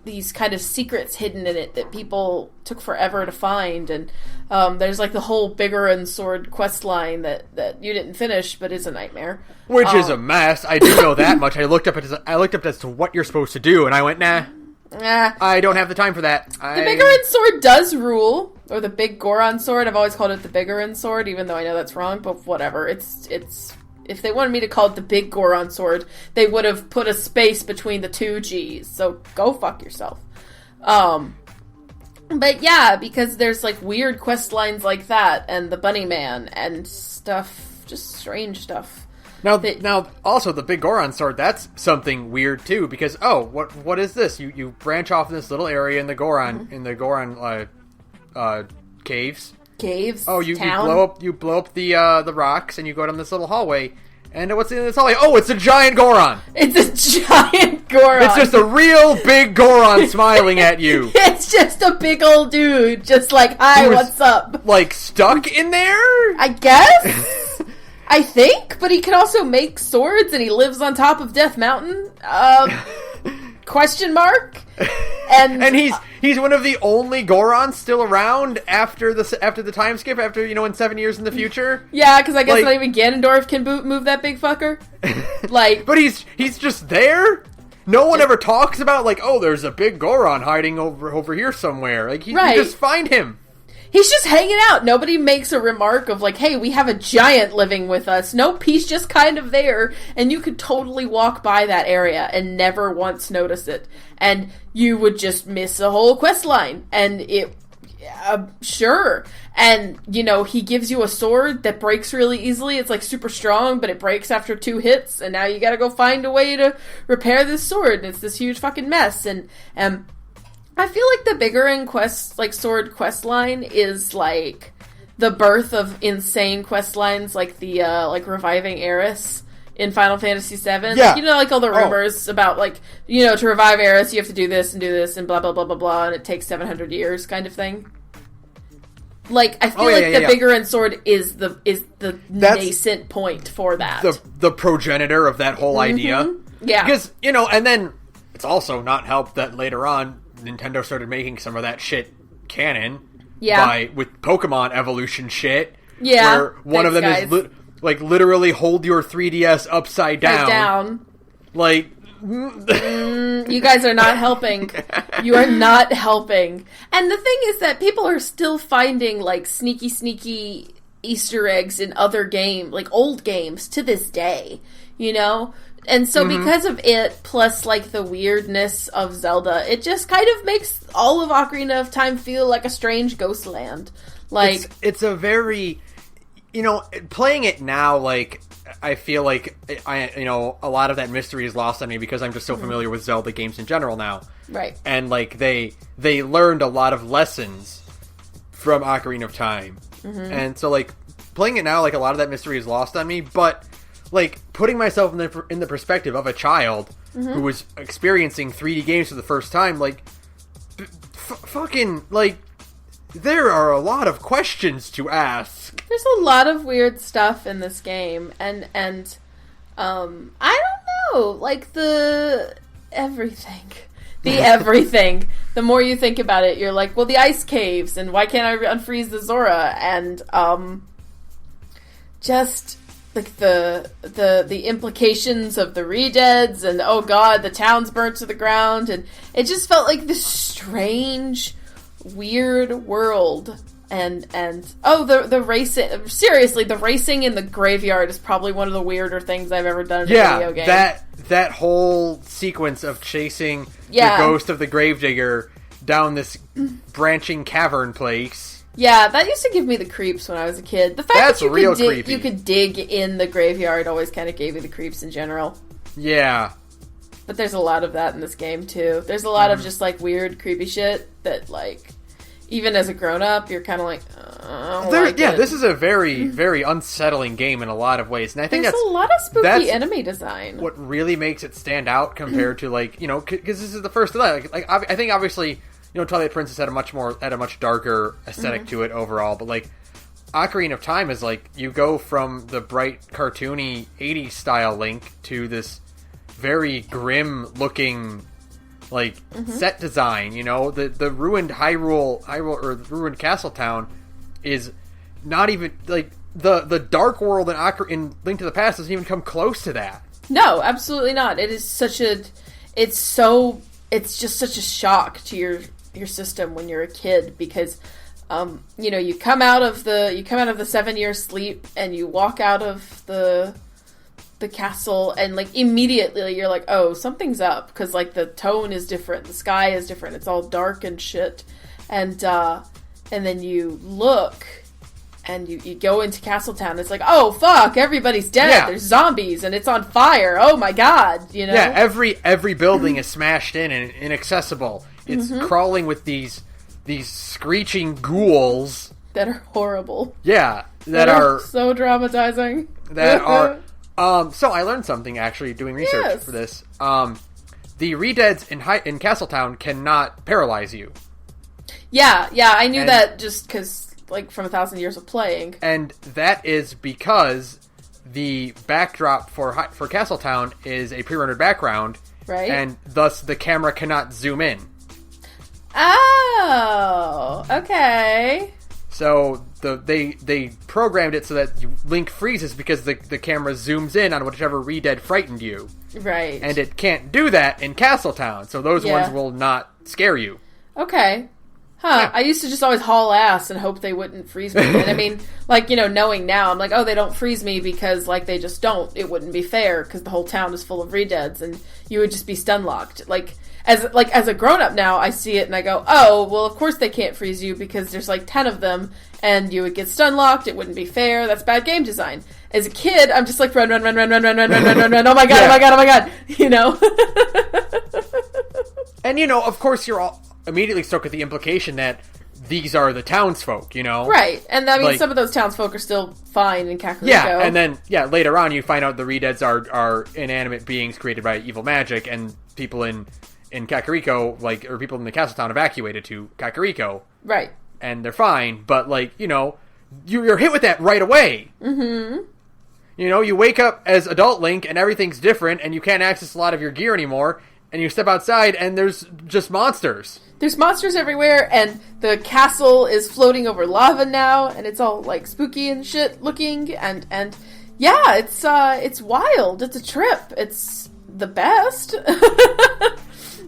these kind of secrets hidden in it that people took forever to find, and there's like the whole Bigger and Sword quest line that you didn't finish, but is a nightmare. Which is a mess. I do know that much. I looked up as to what you're supposed to do, and I went, nah. I don't have the time for that. The Biggoron sword does rule, or the Big Goron sword. I've always called it the Biggoron sword, even though I know that's wrong. But whatever. It's. If they wanted me to call it the Big Goron sword, they would have put a space between the two G's. So go fuck yourself. But yeah, because there's like weird quest lines like that, and the Bunny Man and stuff, just strange stuff. Now, also the Big Goron sword. That's something weird too, because what is this? You branch off in this little area in the Goron caves. Caves. Oh, you blow up the rocks, and you go down this little hallway. And what's in this hallway? Oh, it's a giant Goron. It's a giant Goron. It's just a real big Goron smiling at you. It's just a big old dude, just like, hi, what's up? Like stuck in there? I guess. I think, but he can also make swords, and he lives on top of Death Mountain. Question mark? And he's one of the only Gorons still around after the time skip, in 7 years in the future. Yeah, because I guess not even Ganondorf can move that big fucker. But he's just there. No one ever talks about there's a big Goron hiding over here somewhere. You just find him. He's just hanging out. Nobody makes a remark of hey, we have a giant living with us. Nope, he's just kind of there, and you could totally walk by that area and never once notice it. And you would just miss a whole quest line. And sure. And, he gives you a sword that breaks really easily. It's super strong, but it breaks after 2 hits, and now you gotta go find a way to repair this sword, and it's this huge fucking mess. And I feel like the Biggoron sword quest line is the birth of insane quest lines, like the reviving Eris in Final Fantasy VII. Yeah. All the rumors about to revive Eris you have to do this and blah blah blah blah blah, and it takes 700 years kind of thing. I feel the Biggoron sword is the nascent point for that. The progenitor of that whole idea. Yeah. Because, and then it's also not helped that later on Nintendo started making some of that shit canon. Yeah. With Pokemon evolution shit. Yeah. Where one of them is literally hold your 3DS upside down. You guys are not helping. You are not helping. And the thing is that people are still finding sneaky Easter eggs in other old games to this day, And so because of it, plus the weirdness of Zelda, it just kind of makes all of Ocarina of Time feel like a strange ghost land. It's a very, playing it now, I feel a lot of that mystery is lost on me because I'm just so familiar with Zelda games in general now. Right. And they learned a lot of lessons from Ocarina of Time. And so playing it now, a lot of that mystery is lost on me, but putting myself in the perspective of a child who was experiencing 3D games for the first time, there are a lot of questions to ask. There's a lot of weird stuff in this game, and I don't know, the everything. The more you think about it, you're well, the ice caves, and why can't I unfreeze the Zora, and just the implications of the re-deads, and oh god, the town's burnt to the ground, and it just felt like this strange, weird world. And the racing, seriously, the racing in the graveyard is probably one of the weirder things I've ever done in a video game. that whole sequence of chasing the ghost of the gravedigger down this branching cavern place. Yeah, that used to give me the creeps when I was a kid. The fact that you could dig in the graveyard always kind of gave me the creeps in general. Yeah. But there's a lot of that in this game, too. There's a lot of just, weird, creepy shit that, even as a grown-up, you're kind of this is a very, very unsettling game in a lot of ways. And I think there's a lot of spooky enemy design. What really makes it stand out compared to, because this is the first of that. I think, obviously, Twilight Princess had a much darker aesthetic to it overall, but Ocarina of Time is you go from the bright cartoony 80s style Link to this very grim looking like set design. You know, the ruined Hyrule or the ruined Castle Town is not even like the Dark World in Link to the Past doesn't even come close to that. No, absolutely not. It is it's just such a shock to your system when you're a kid because you come out of the 7-year sleep and you walk out of the castle and like immediately you're like, oh, something's up, because like the tone is different, the sky is different, it's all dark and shit, and then you look and you go into Castletown. It's like, oh fuck, everybody's dead. Yeah. There's zombies and it's on fire. Oh my god, you know? Yeah, every building is smashed in and inaccessible. It's crawling with these screeching ghouls that are horrible. Yeah, that are so traumatizing. That are. So I learned something actually doing research for this. The Redeads in Castletown cannot paralyze you. Yeah, I knew that just because, like, from 1,000 years of playing. And that is because the backdrop for Castletown is a pre-rendered background, right? And thus the camera cannot zoom in. Oh, okay. So they programmed it so that Link freezes because the camera zooms in on whichever Redead frightened you. Right. And it can't do that in Castletown, so those ones will not scare you. Okay. Huh. Yeah. I used to just always haul ass and hope they wouldn't freeze me. And I mean, like, you know, knowing now, I'm like, oh, they don't freeze me because, like, they just don't. It wouldn't be fair because the whole town is full of Redeads and you would just be stun-locked. Like, as a grown-up now, I see it and I go, oh, well, of course they can't freeze you because there's, like, 10 of them and you would get stun-locked. It wouldn't be fair. That's bad game design. As a kid, I'm just like, run. Oh my god. You know? And, you know, of course you're all immediately struck with the implication that these are the townsfolk, you know? Right. And, I mean, like, some of those townsfolk are still fine in Kakariko. Yeah, and then, later on you find out the Redeads are inanimate beings created by evil magic, and people in Kakariko, like, or people in the Castletown evacuated to Kakariko. Right. And they're fine, but, like, you know, you're hit with that right away. Mm-hmm. You know, you wake up as adult Link, and everything's different, and you can't access a lot of your gear anymore, and you step outside, and there's just monsters. There's monsters everywhere, and the castle is floating over lava now, and it's all, like, spooky and shit looking, and yeah, it's wild. It's a trip. It's the best.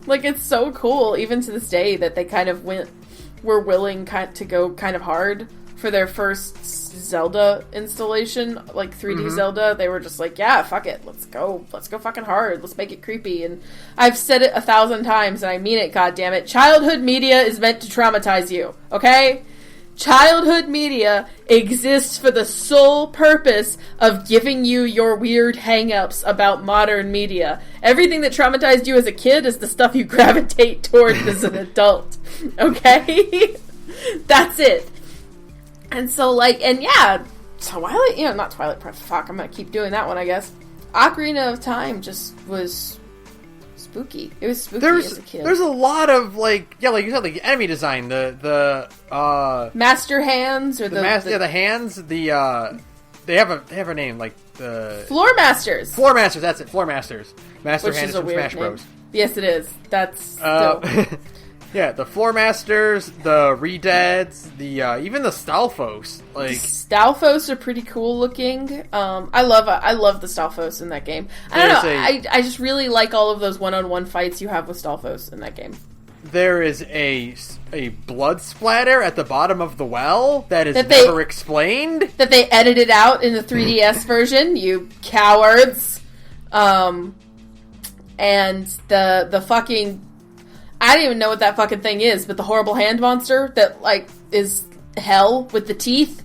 Like, it's so cool, even to this day, that they kind of were willing to go kind of hard for their first Zelda installation, like 3D Zelda. They were just like, yeah, fuck it, let's go fucking hard, let's make it creepy. And I've said it 1,000 times, and I mean it, goddammit. Childhood media is meant to traumatize you, okay? Childhood media exists for the sole purpose of giving you your weird hang-ups about modern media. Everything that traumatized you as a kid is the stuff you gravitate towards as an adult. Okay? That's it. And so, like, and yeah, Twilight, not Twilight Princess, fuck, I'm gonna keep doing that one, I guess. Ocarina of Time just was spooky. It was spooky as a kid. There's a lot of, like you said, like, enemy design, the Master Hands, or the hands, they have a name, like, the... Floor Masters, that's it, Floor Masters. Master Hand is from Smash Bros. Yes, it is. That's dope. Yeah, the Floor Masters, the Redeads, even the Stalfos. Like, Stalfos are pretty cool looking. I love the Stalfos in that game. I don't know. I just really like all of those one-on-one fights you have with Stalfos in that game. There is a blood splatter at the bottom of the well that is never explained. That they edited out in the 3DS version. You cowards. And the fucking... I don't even know what that fucking thing is, but the horrible hand monster that, like, is hell with the teeth.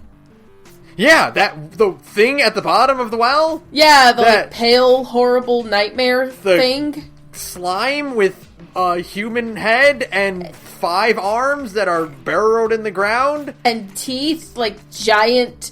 Yeah, the thing at the bottom of the well? Yeah, the like, pale, horrible nightmare thing. Slime with a human head and 5 arms that are burrowed in the ground. And teeth, like giant,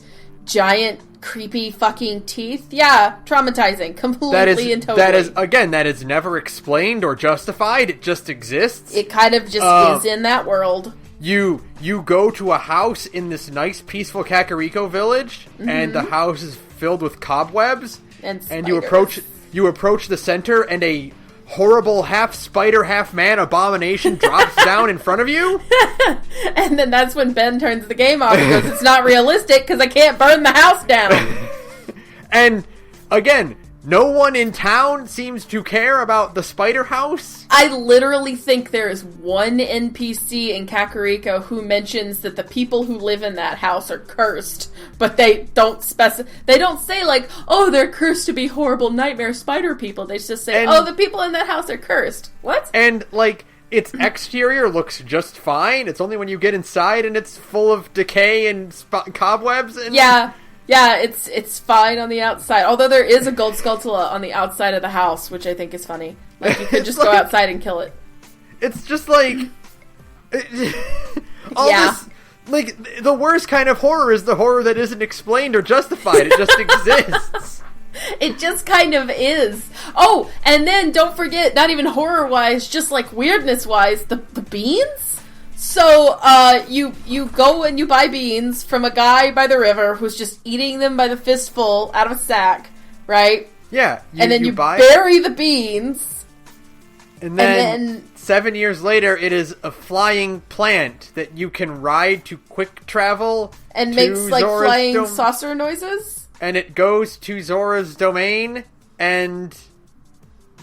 creepy fucking teeth. Yeah, traumatizing. Completely and totally. That is never explained or justified. It just exists. It kind of just is in that world. You go to a house in this nice, peaceful Kakariko village, and the house is filled with cobwebs, and you approach the center, and a horrible half spider, half man abomination drops down in front of you. And then that's when Ben turns the game off and goes, it's not realistic because I can't burn the house down. And again, no one in town seems to care about the spider house. I literally think there is one NPC in Kakariko who mentions that the people who live in that house are cursed, but they don't they don't say like, oh, they're cursed to be horrible nightmare spider people. They just say, oh, the people in that house are cursed. What? And like, its exterior looks just fine. It's only when you get inside and it's full of decay and cobwebs and... Yeah, it's fine on the outside. Although there is a gold skulltula on the outside of the house, which I think is funny. Like, you could just go outside and kill it. It's just like... this... Like, the worst kind of horror is the horror that isn't explained or justified. It just exists. It just kind of is. Oh, and then don't forget, not even horror-wise, just like weirdness-wise, the beans? So, you go and you buy beans from a guy by the river who's just eating them by the fistful out of a sack, right? Yeah. And then you bury the beans. And then 7 years later, it is a flying plant that you can ride to quick travel. And makes, like, flying saucer noises. And it goes to Zora's domain, and...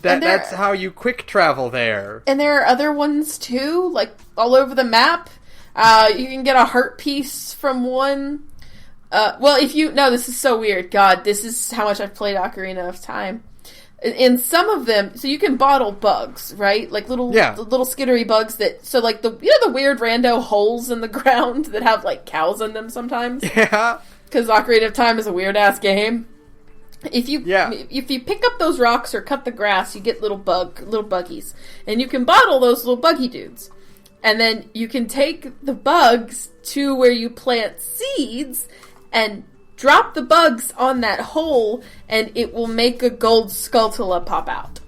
That's how you quick travel there. And there are other ones too, like all over the map. You can get a heart piece from one. This is so weird. God, this is how much I've played Ocarina of Time. In some of them, so you can bottle bugs, right? Like little skittery bugs that, so like the weird rando holes in the ground that have like cows in them sometimes. Yeah. Because Ocarina of Time is a weird ass game. If you pick up those rocks or cut the grass, you get little buggies. And you can bottle those little buggy dudes. And then you can take the bugs to where you plant seeds and drop the bugs on that hole, and it will make a gold skulltula pop out.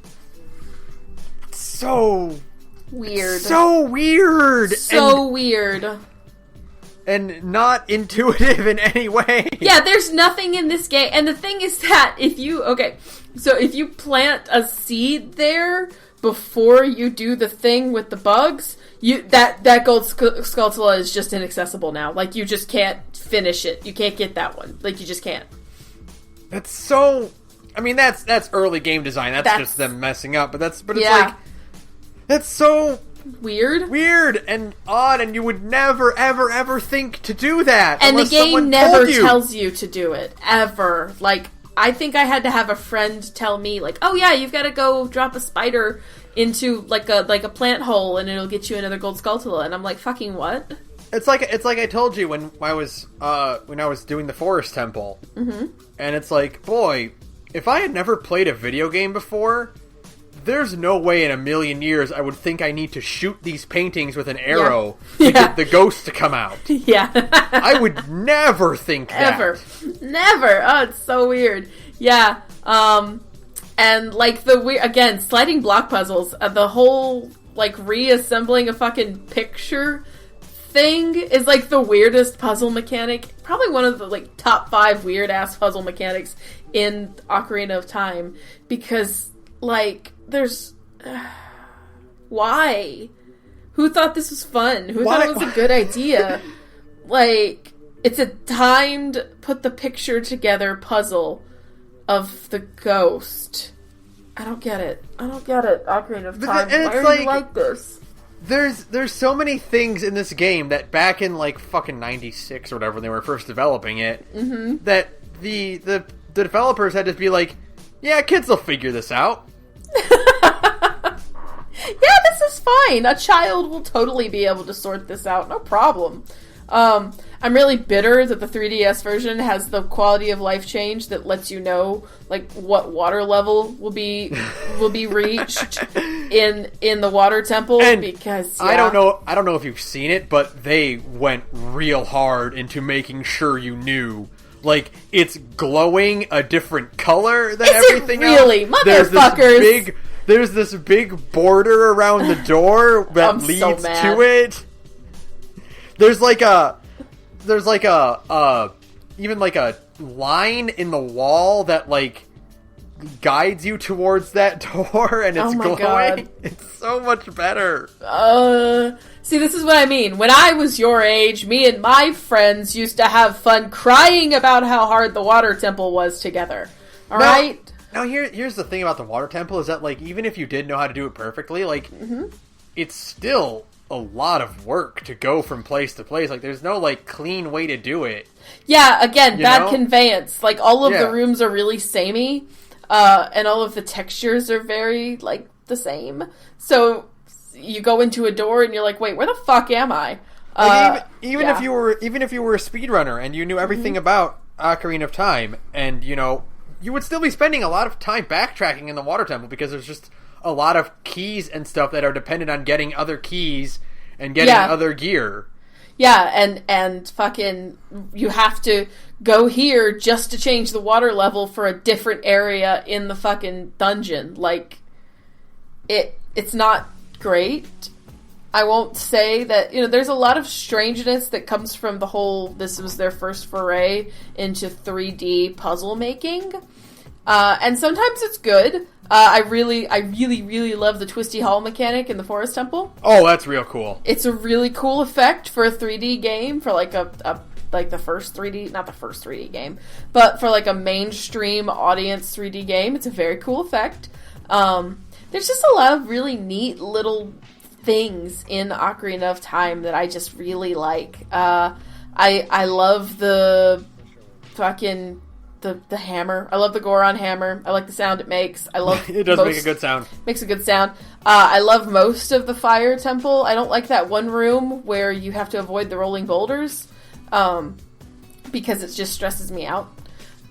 So weird. So weird. Weird. And not intuitive in any way. Yeah, there's nothing in this game. And the thing is that if you plant a seed there before you do the thing with the bugs, that gold skulltula is just inaccessible now. Like, you just can't finish it. You can't get that one. Like, you just can't. That's so... I mean, that's early game design. That's just them messing up. But it's like... That's so... Weird and odd, and you would never, ever, ever think to do that. And the game never tells you to do it. Ever. Like, I think I had to have a friend tell me, like, oh yeah, you've got to go drop a spider into, like a plant hole, and it'll get you another gold skulltula. And I'm like, fucking what? It's like I told you when I was doing the Forest Temple. Mm-hmm. And it's like, boy, if I had never played a video game before... There's no way in a million years I would think I need to shoot these paintings with an arrow to get the ghost to come out. Yeah. I would never think that. Ever. Never. Oh, it's so weird. Yeah. And, like, again, sliding block puzzles, the whole, like, reassembling a fucking picture thing is, like, the weirdest puzzle mechanic. Probably one of the, like, top 5 weird-ass puzzle mechanics in Ocarina of Time. Because, like... There's... why? Who thought this was fun? Who thought it was a good idea? Like, it's a timed, put the picture together puzzle of the ghost. I don't get it. Ocarina of Time. Why are you like this? There's so many things in this game that back in, like, fucking 96 or whatever, when they were first developing it, that the developers had to be like, yeah, kids will figure this out. Yeah, this is fine. A child will totally be able to sort this out. No problem. I'm really bitter that the 3DS version has the quality of life change that lets you know, like, what water level will be reached in the water temple. And because I don't know if you've seen it, but they went real hard into making sure you knew. Like, it's glowing a different color than everything else. Really? Motherfuckers! There's this big border around the door that leads to it. There's like a even like a line in the wall that, like, guides you towards that door and it's glowing. God. It's so much better. See, this is what I mean. When I was your age, me and my friends used to have fun crying about how hard the water temple was together. All right? Now, here's the thing about the water temple is that, like, even if you did know how to do it perfectly, like, it's still a lot of work to go from place to place. Like, there's no, like, clean way to do it. Yeah, again, bad conveyance. Like, all of the rooms are really samey. And all of the textures are very, like, the same. So you go into a door and you're like, wait, where the fuck am I? Even if you were a speedrunner and you knew everything about Ocarina of Time, and, you know, you would still be spending a lot of time backtracking in the water temple because there's just a lot of keys and stuff that are dependent on getting other keys and getting other gear. Yeah, and fucking, you have to go here just to change the water level for a different area in the fucking dungeon. Like, it's not great. I won't say that, you know, there's a lot of strangeness that comes from the whole, this was their first foray into 3D puzzle making. And sometimes it's good. I really love the Twisty Hall mechanic in the Forest Temple. Oh, that's real cool. It's a really cool effect for a 3D game, for like like the first 3D, not the first 3D game, but for like a mainstream audience 3D game. It's a very cool effect. There's just a lot of really neat little things in Ocarina of Time that I just really like. I love the fucking the hammer. I love the Goron hammer. I like the sound it makes. I love it does make a good sound. Makes a good sound. I love most of the fire temple. I don't like that one room where you have to avoid the rolling boulders, because it just stresses me out.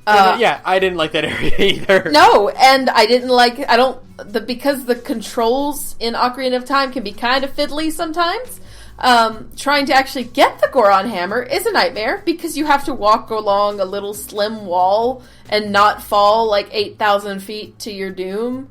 I didn't like that area either. No, and I didn't like because the controls in Ocarina of Time can be kind of fiddly sometimes. Trying to actually get the Goron hammer is a nightmare because you have to walk along a little slim wall and not fall like 8,000 feet to your doom.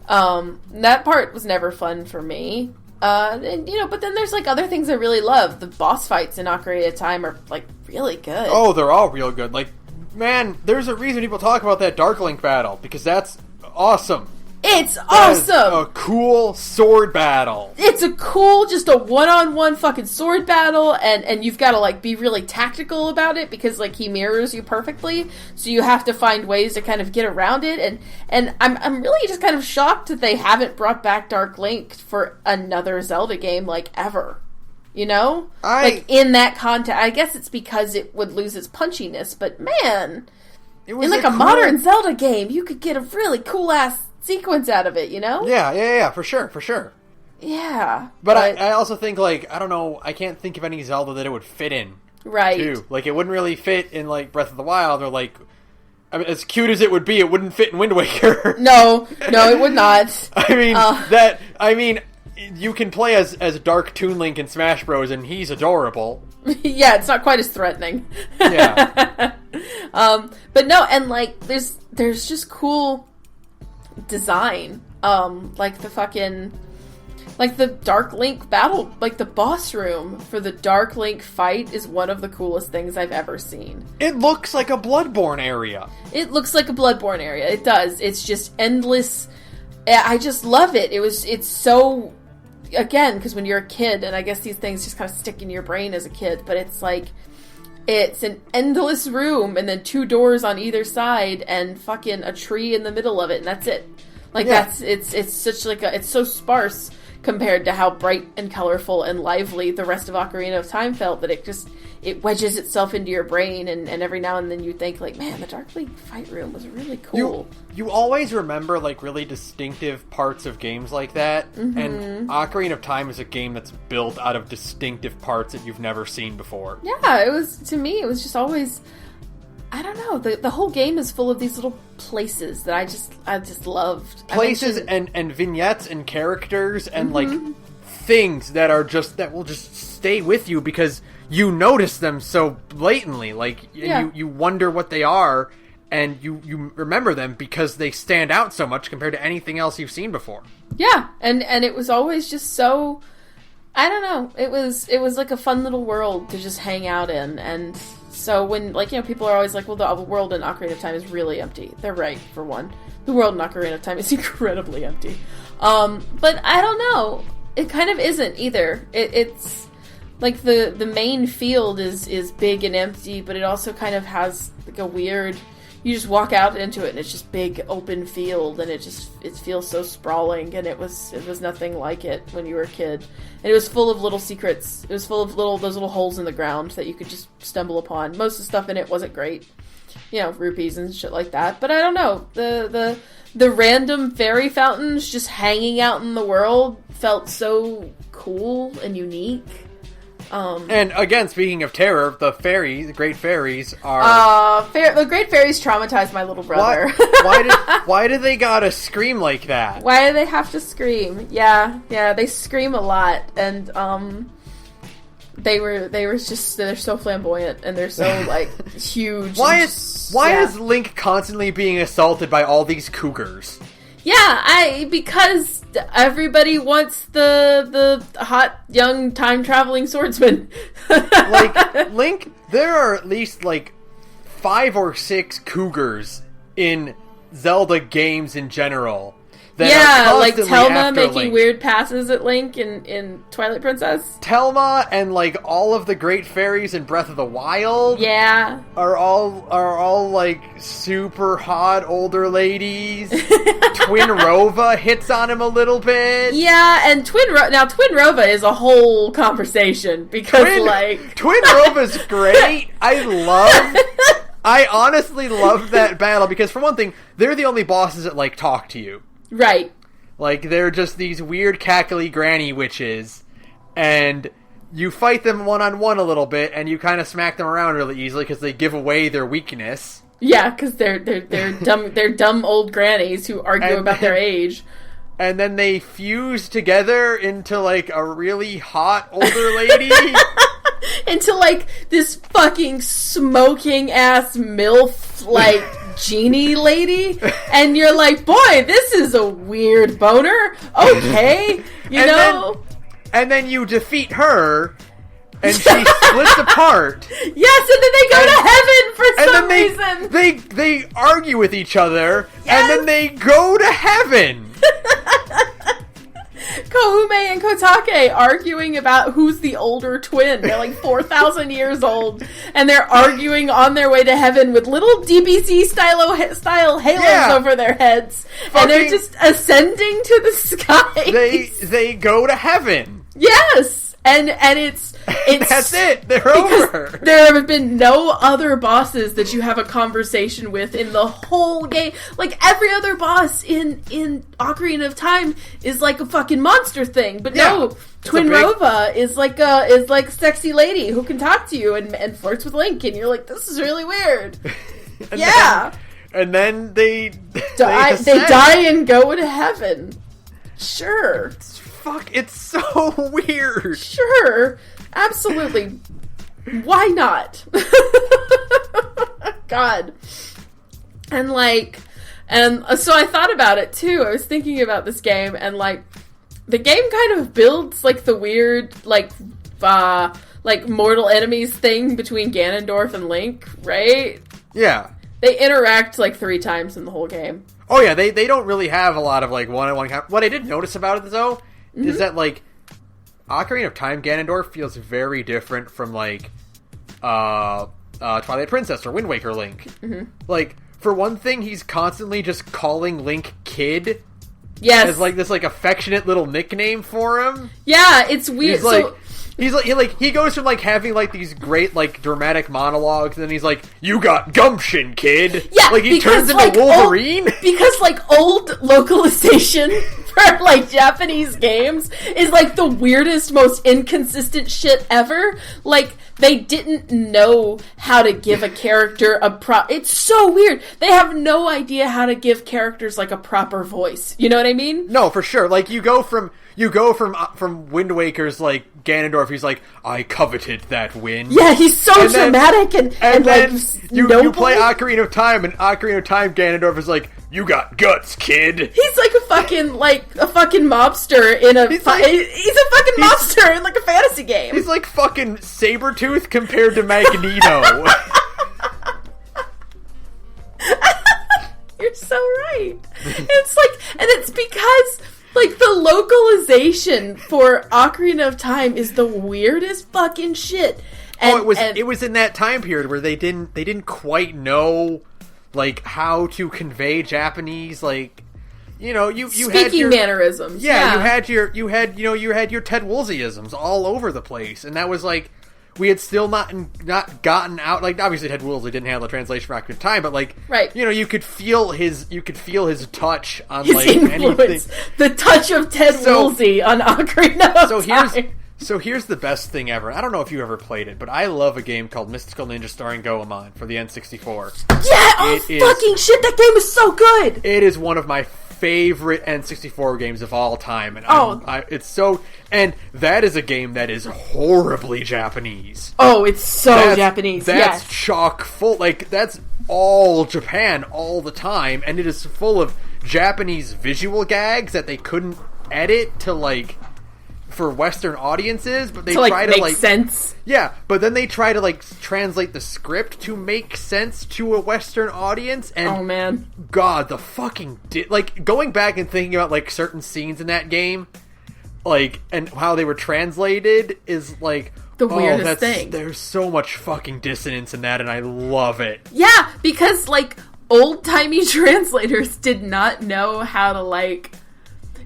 That part was never fun for me. And, you know, but then there's like other things I really love. The boss fights in Ocarina of Time are like really good. Oh, they're all real good. Like, man, there's a reason people talk about that Dark Link battle because that's awesome. It's awesome! A cool sword battle. It's a cool, just a one-on-one fucking sword battle, and you've got to, like, be really tactical about it, because, like, he mirrors you perfectly, so you have to find ways to kind of get around it, and I'm really just kind of shocked that they haven't brought back Dark Link for another Zelda game, like, ever. You know? Like, in that context, I guess it's because it would lose its punchiness, but man, in, like, a modern Zelda game, you could get a really cool-ass sequence out of it, you know? Yeah, for sure. Yeah. But I also think, like, I don't know, I can't think of any Zelda that it would fit in. Right. Too. Like, it wouldn't really fit in, like, Breath of the Wild, or, like, I mean, as cute as it would be, it wouldn't fit in Wind Waker. No, it would not. I mean, you can play as Dark Toon Link in Smash Bros, and he's adorable. Yeah, it's not quite as threatening. Yeah. But no, and, like, there's just cool design, like the Dark Link battle, like the boss room for the Dark Link fight is one of the coolest things I've ever seen. It looks like a Bloodborne area. It looks like a Bloodborne area. It does. It's just endless. I just love it. It's so, again, because when you're a kid, and I guess these things just kind of stick in your brain as a kid, but it's like, it's an endless room, and then 2 doors on either side, and fucking a tree in the middle of it, and that's it. Like, it's such like it's so sparse compared to how bright and colorful and lively the rest of Ocarina of Time felt, that it wedges itself into your brain, and every now and then you think, like, man, the Dark Link fight room was really cool. You always remember, like, really distinctive parts of games like that, and Ocarina of Time is a game that's built out of distinctive parts that you've never seen before. Yeah, to me, it was just always, I don't know, the whole game is full of these little places that I just loved. Places and vignettes and characters and, like, things that will just stay with you because you notice them so blatantly. Like, you wonder what they are, and you remember them because they stand out so much compared to anything else you've seen before. Yeah, and it was always just so, I don't know, it was like a fun little world to just hang out in, and So when, like, you know, people are always like, well, the world in Ocarina of Time is really empty. They're right, for one. The world in Ocarina of Time is incredibly empty. But I don't know. It kind of isn't either. It's like the main field is big and empty, but it also kind of has like a weird. You just walk out into it and it's just big open field, and it feels so sprawling, and it was nothing like it when you were a kid. And it was full of little secrets. It was full of those little holes in the ground that you could just stumble upon. Most of the stuff in it wasn't great. You know, rupees and shit like that. But I don't know. The random fairy fountains just hanging out in the world felt so cool and unique. And again, speaking of terror, the great fairies are... the great fairies traumatized my little brother. Why do they gotta scream like that? Why do they have to scream? Yeah, they scream a lot, and, they're so flamboyant, and they're so, like, huge. Why is Link constantly being assaulted by all these cougars? Yeah, because everybody wants the hot, young, time-traveling swordsman. Like, Link, there are at least, like, 5 or 6 cougars in Zelda games in general. Yeah, like Telma making Link. Weird passes at Link in Twilight Princess. Telma and, like, all of the great fairies in Breath of the Wild. Yeah. Are all like super hot older ladies. Twin Rova hits on him a little bit. Yeah, and Twin Rova is a whole conversation because Twin Rova's great. I honestly love that battle because for one thing, they're the only bosses that like talk to you. Right. Like, they're just these weird cackly granny witches, and you fight them one-on-one a little bit, and you kind of smack them around really easily because they give away their weakness. Yeah, because they're dumb old grannies who argue about their age. And then they fuse together into, like, a really hot older lady. Into, like, this fucking smoking-ass MILF, like, genie lady. And you're like, boy, this is a weird boner. Okay. And then you defeat her, and she splits apart. Yes, and then they go to heaven for some reason. They argue with each other, yes. And then they go to heaven. Kohume and Kotake arguing about who's the older twin. They're like 4,000 years old, and they're arguing on their way to heaven with little DBZ style halos over their heads, and they're just ascending to the sky. They go to heaven. Yes, and it's that's it. They're over. There have been no other bosses that you have a conversation with in the whole game. Like, every other boss in Ocarina of Time is like a fucking monster thing, but no, Twin Rova is like a sexy lady who can talk to you and flirts with Link, and you're like, this is really weird. And then they die and go to heaven. Sure. It's so weird. Sure. Absolutely. Why not? God. And so I thought about it too. I was thinking about this game, and like the game kind of builds like the weird like mortal enemies thing between Ganondorf and Link, right? Yeah. They interact like 3 times in the whole game. Oh yeah, they don't really have a lot of like one-on-one. What I did notice about it though is that like Ocarina of Time Ganondorf feels very different from like Twilight Princess or Wind Waker Link. Mm-hmm. Like, for one thing, he's constantly just calling Link Kid. Yes. As like this like affectionate little nickname for him. Yeah, it's weird. He goes from like having like these great like dramatic monologues, and then he's like, "You got gumption, kid." Yeah, like he turns into Wolverine. Because like old localization for like Japanese games is like the weirdest, most inconsistent shit ever. Like, they didn't know how to give a character it's so weird. They have no idea how to give characters like a proper voice. You know what I mean? No, for sure. Like, you go from Wind Waker's like Ganondorf, he's like, "I coveted that win." Yeah, he's so dramatic and then like you play Ocarina of Time, and Ocarina of Time Ganondorf is like, "You got guts, kid." He's like a fucking mobster in a he's a fucking mobster in like a fantasy game. He's like fucking Sabretooth compared to Magneto. You're so right. It's like, and it's because, like, the localization for Ocarina of Time is the weirdest fucking shit. And, it was in that time period where they didn't quite know, like, how to convey Japanese, like, you know, you had your mannerisms. Yeah, you had your Ted Woolsey-isms all over the place, and that was like, we had still not gotten out. Like, obviously Ted Woolsey didn't handle the translation for Ocarina of Time, but like, right. You know, you could feel his touch on his like influence. anything. The touch of Ted Woolsey on Ocarina of Time. So here's the best thing ever. I don't know if you ever played it, but I love a game called Mystical Ninja starring Goemon for the N64. Yeah, fucking shit, that game is so good! It is one of my favorite N64 games of all time, and it's so. And that is a game that is horribly Japanese. Oh, it's so Japanese. That's chock full. Like, that's all Japan all the time, and it is full of Japanese visual gags that they couldn't edit to like for Western audiences, but they try to make sense. Yeah, but then they try to like translate the script to make sense to a Western audience. And oh man, God, the fucking like going back and thinking about like certain scenes in that game, like and how they were translated is like the weirdest thing. There's so much fucking dissonance in that, and I love it. Yeah, because like old-timey translators did not know how to like.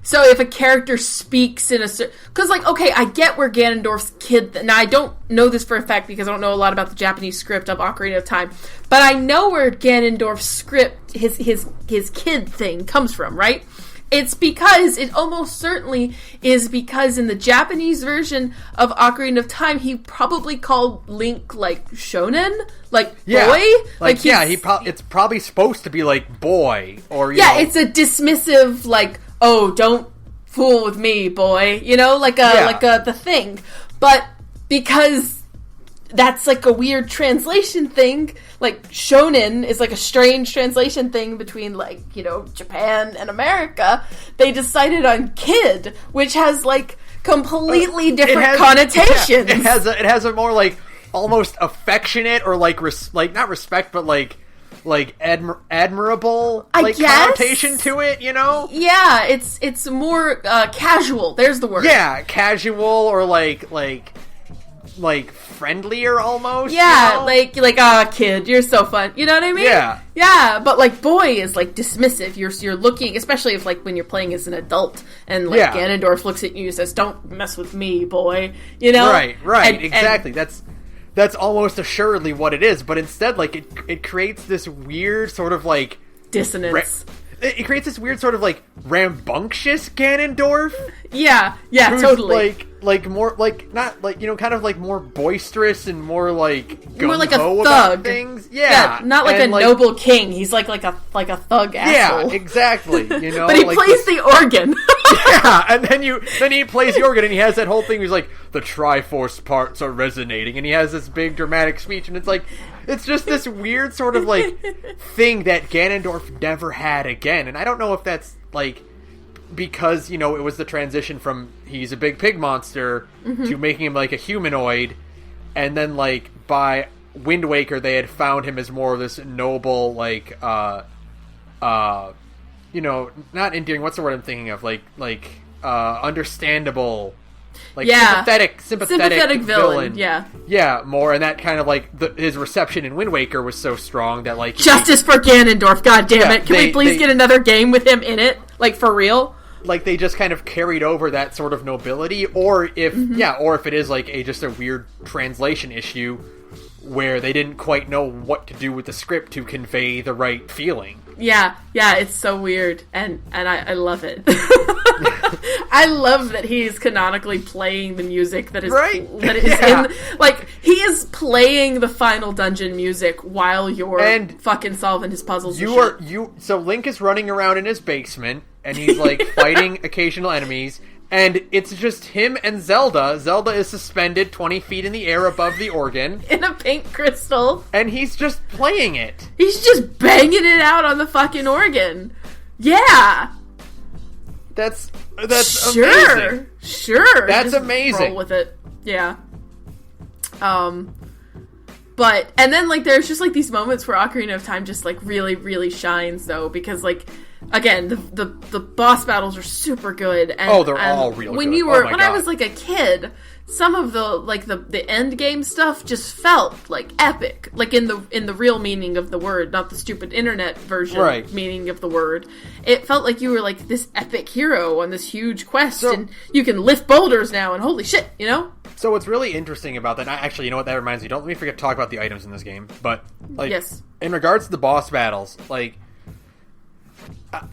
So if a character speaks in a certain... Because, like, okay, I get where Ganondorf's kid... Now, I don't know this for a fact because I don't know a lot about the Japanese script of Ocarina of Time. But I know where Ganondorf's script, his kid thing, comes from, right? It's because... It almost certainly is because in the Japanese version of Ocarina of Time, he probably called Link, like, shonen? Like, boy? Like yeah, it's probably supposed to be, like, boy. Or, you know... it's a dismissive, like... Oh, don't fool with me, boy. You know, the thing. But because that's like a weird translation thing, like shonen is like a strange translation thing between like, you know, Japan and America, they decided on kid, which has like completely different connotations. Yeah, it has a more like almost affectionate or like not respect, but like admirable connotation to it, you know? Yeah, it's more casual. There's the word. Yeah, casual or like friendlier almost. Yeah, you know? like kid, you're so fun. You know what I mean? Yeah. Yeah, but like boy is like dismissive. You're looking, especially if like when you're playing as an adult and like Ganondorf looks at you and says, "Don't mess with me, boy." You know? Right, exactly. That's almost assuredly what it is, but instead, like, it creates this weird sort of, like... dissonance. It creates this weird sort of, like, rambunctious Ganondorf. Yeah, totally. Like, more, like, not, like, you know, kind of, like, more boisterous and more, like, more like a thug. About things. Yeah. Not like a noble king. He's like a thug asshole. Yeah, exactly, you know? But he plays the organ. Yeah, and then he plays the organ, and he has that whole thing where he's like, the Triforce parts are resonating, and he has this big dramatic speech, and it's like, it's just this weird sort of, like, thing that Ganondorf never had again, and I don't know if that's, like, because, you know, it was the transition from he's a big pig monster to making him, like, a humanoid, and then, like, by Wind Waker, they had found him as more of this noble, like, you know, not endearing, what's the word I'm thinking of? Like, understandable, like, sympathetic villain. Yeah, more, and that kind of, like, his reception in Wind Waker was so strong that, like... Justice for Ganondorf, goddammit! Can we please get another game with him in it? Like, for real? Like, they just kind of carried over that sort of nobility, or if it is, like, just a weird translation issue where they didn't quite know what to do with the script to convey the right feeling. Yeah, it's so weird, and I love it. I love that he's canonically playing the music that is in, like, he is playing the final dungeon music while you're fucking solving his puzzles. So Link is running around in his basement, and he's like fighting occasional enemies. And it's just him and Zelda. Zelda is suspended 20 feet in the air above the organ. In a pink crystal. And he's just playing it. He's just banging it out on the fucking organ. Yeah. That's amazing. Sure. That's just amazing. Roll with it. Yeah. But, and then, like, there's just, like, these moments where Ocarina of Time just, like, really, really shines, though, because, like, again, the boss battles are super good. And, they're all real when good. When I was, like, a kid, some of the end game stuff just felt, like, epic. Like, in the real meaning of the word, not the stupid internet version meaning of the word. It felt like you were, like, this epic hero on this huge quest, and you can lift boulders now, and holy shit, you know? So what's really interesting about that, actually, you know what, that reminds me, don't let me forget to talk about the items in this game, but, like, in regards to the boss battles, like,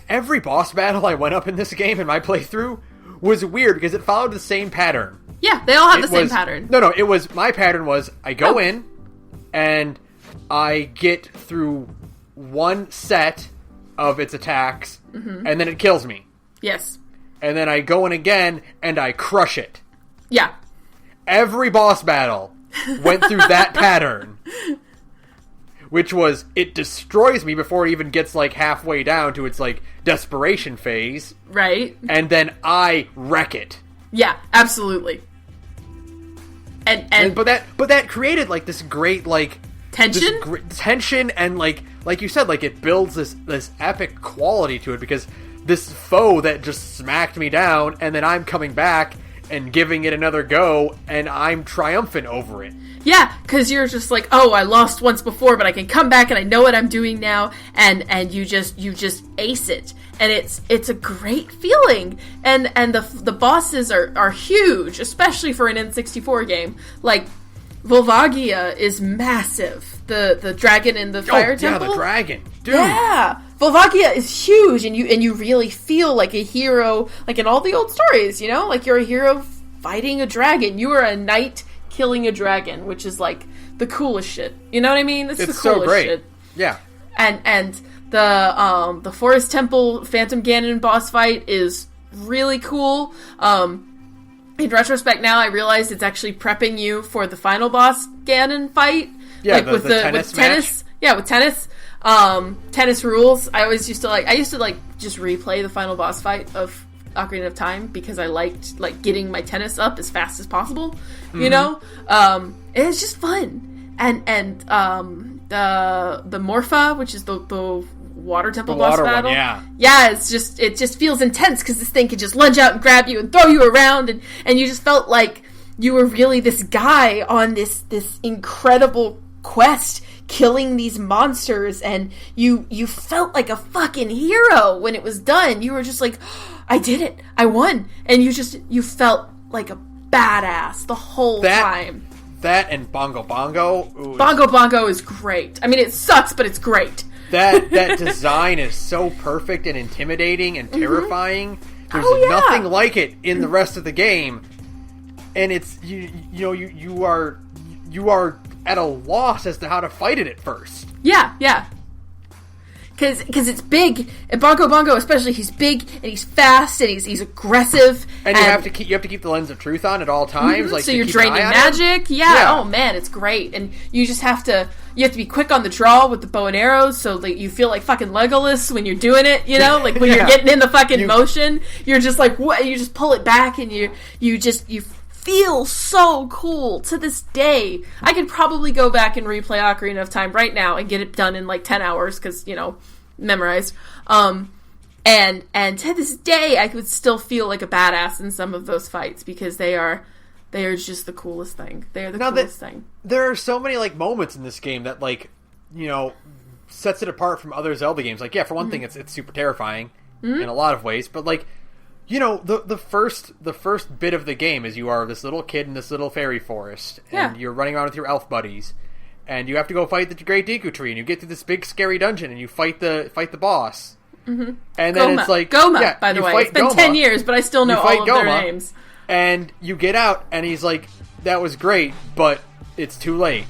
every boss battle I went up in this game, in my playthrough, was weird, because it followed the same pattern. Yeah, they all have the same pattern. No, my pattern was, I go in, and I get through one set of its attacks, and then it kills me. Yes. And then I go in again, and I crush it. Yeah. Every boss battle went through that pattern. Which was, it destroys me before it even gets, like, halfway down to its, like, desperation phase. Right. And then I wreck it. Yeah, absolutely. But that created, like, this great, like... Tension? Tension, and, like you said, like, it builds this epic quality to it, because this foe that just smacked me down, and then I'm coming back and giving it another go, and I'm triumphant over it. Yeah, because you're just like, oh, I lost once before, but I can come back and I know what I'm doing now, and you just ace it, and it's a great feeling, and the bosses are huge, especially for an N64 game. Like, Volvagia is massive, the dragon in the fire temple. Yeah, the dragon, dude. Yeah, Volvagia is huge, and you really feel like a hero, like in all the old stories, you know, like you're a hero fighting a dragon. You are a knight killing a dragon, which is like the coolest shit. You know what I mean? It's the coolest so great. Shit. Yeah. And the Forest Temple Phantom Ganon boss fight is really cool. In retrospect now, I realize it's actually prepping you for the final boss Ganon fight. Yeah, like with tennis match. Yeah, with tennis. Tennis rules. I used to just replay the final boss fight of Ocarina of Time because I liked like getting my tennis up as fast as possible. You know? It's just fun. And the Morpha, which is the water temple boss battle. Yeah, it just feels intense because this thing can just lunge out and grab you and throw you around, and you just felt like you were really this guy on this incredible quest killing these monsters, and you felt like a fucking hero when it was done. You were just like, I did it, I won, and you felt like a badass the whole time. That and Bongo Bongo. Bongo Bongo is great. I mean, it sucks, but it's great. That design is so perfect and intimidating and terrifying. There's nothing like it in the rest of the game, and it's you are at a loss as to how to fight it at first. Yeah. Because it's big, and Bongo Bongo especially, he's big and he's fast and he's aggressive, and you have to keep the lens of truth on at all times. Like, so you're draining magic. Yeah. Oh man, it's great, and you have to be quick on the draw with the bow and arrows, so like you feel like fucking Legolas when you're doing it. You know, like when you're getting in the fucking motion, you're just like what? You just pull it back, and you feel so cool. To this day, I could probably go back and replay Ocarina of Time right now and get it done in like 10 hours because, memorized. And to this day, I would still feel like a badass in some of those fights because they are just the coolest thing. They are the coolest thing. There are so many like moments in this game that like, sets it apart from other Zelda games. Like, yeah, for one thing, it's super terrifying in a lot of ways, but like, the first bit of the game is you are this little kid in this little fairy forest, and you're running around with your elf buddies, and you have to go fight the Great Deku Tree, and you get to this big scary dungeon, and you fight the boss. Mm-hmm. And then it's like Goma. By the way, it's been 10 years, but I still know all of their names. And you get out, and he's like, "That was great, but it's too late."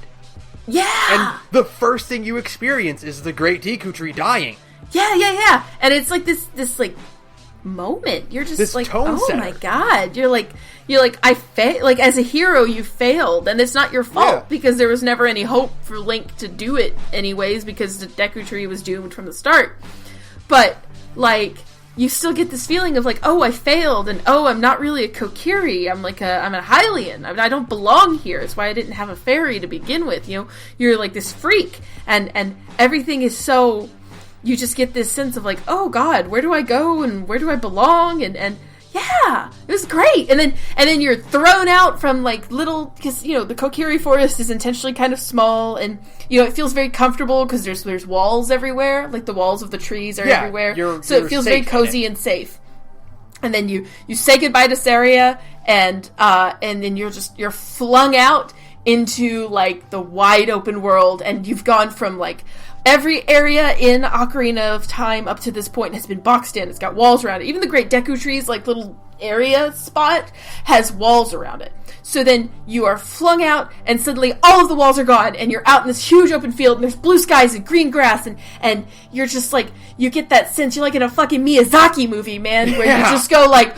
Yeah. And the first thing you experience is the Great Deku Tree dying. Yeah. And it's like this like moment. You're just this like, tone oh setter. My god. You're like like as a hero you failed, and it's not your fault because there was never any hope for Link to do it anyways because the Deku Tree was doomed from the start. But like you still get this feeling of like, oh, I failed, and oh, I'm not really a Kokiri. I'm a Hylian. I don't belong here. It's why I didn't have a fairy to begin with. You know, you're like this freak, and everything is so. You just get this sense of like, oh God, where do I go and where do I belong? And yeah, it was great. And then you're thrown out from like little, because you know the Kokiri forest is intentionally kind of small, and you know it feels very comfortable because there's walls everywhere, like the walls of the trees are everywhere, so it feels very cozy and safe. And then you say goodbye to Sara, and then you're flung out into like the wide open world, and you've gone from like. Every area in Ocarina of Time up to this point has been boxed in. It's got walls around it. Even the Great Deku Tree's like little area spot has walls around it. So then you are flung out, and suddenly all of the walls are gone, and you're out in this huge open field, and there's blue skies and green grass, and you're just like, you get that sense, you're like in a fucking Miyazaki movie, man, where you just go like,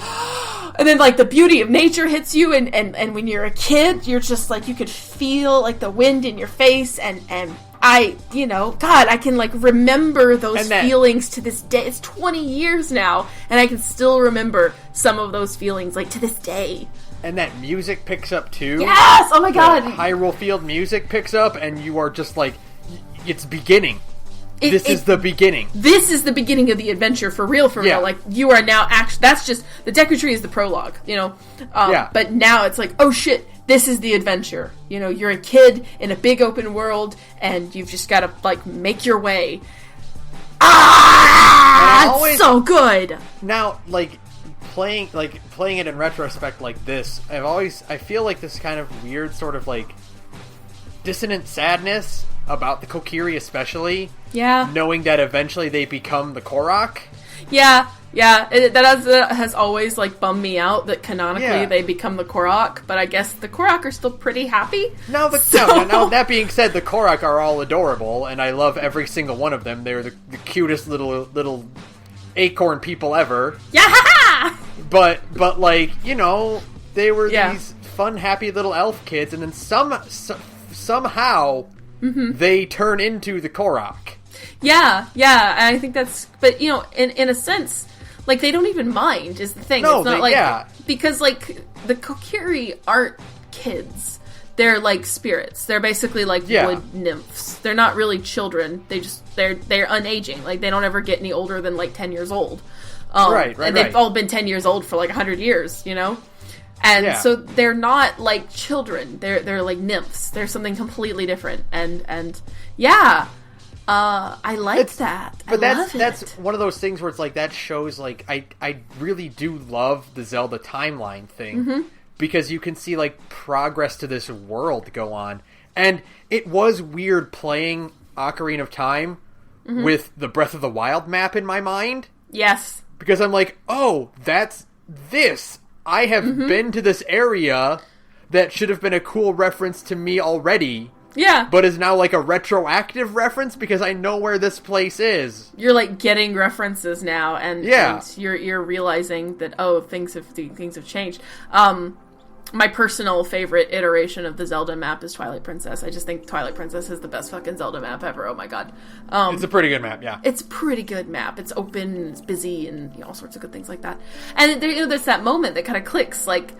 and then like the beauty of nature hits you, and when you're a kid, you're just like, you could feel like the wind in your face, and I can like remember those feelings to this day. It's 20 years now, and I can still remember some of those feelings like to this day. And that music picks up too. Yes! Oh my God! The Hyrule Field music picks up, and you are just like, it's beginning. This is the beginning. This is the beginning of the adventure for real. Like, you are now actually, that's just, the Deku Tree is the prologue, you know? But now it's like, oh shit, this is the adventure. You know, you're a kid in a big open world, and you've just got to, like, make your way. It's so good! Now, like, playing it in retrospect like this, I feel like this kind of weird sort of, like, dissonant sadness about the Kokiri especially. Yeah. Knowing that eventually they become the Korok. Yeah. That has always, like, bummed me out that canonically they become the Korok, but I guess the Korok are still pretty happy. No, that being said, the Korok are all adorable, and I love every single one of them. They're the cutest little acorn people ever. Yeah! But like, you know, they were these fun, happy little elf kids, and then somehow they turn into the Korok. Yeah, I think that's... But, you know, in a sense, like, they don't even mind, is the thing. No, it's not because, like, the Kokiri aren't kids. They're, like, spirits. They're basically, like, wood nymphs. They're not really children. They're unaging. Like, they don't ever get any older than, like, 10 years old. Right. And they've all been 10 years old for, like, 100 years, you know? And so they're not like children. They're like nymphs. They're something completely different. And I like that. But that's one of those things where it's like that shows like I really do love the Zelda timeline thing because you can see like progress to this world go on. And it was weird playing Ocarina of Time with the Breath of the Wild map in my mind. Yes. Because I'm like, oh, that's this. I have been to this area that should have been a cool reference to me already. Yeah. But is now like a retroactive reference because I know where this place is. You're like getting references now, and you're realizing that things have changed. My personal favorite iteration of the Zelda map is Twilight Princess. I just think Twilight Princess is the best fucking Zelda map ever. Oh my god. It's a pretty good map, yeah. It's a pretty good map. It's open, and it's busy, and all sorts of good things like that. And there's that moment that kind of clicks, like,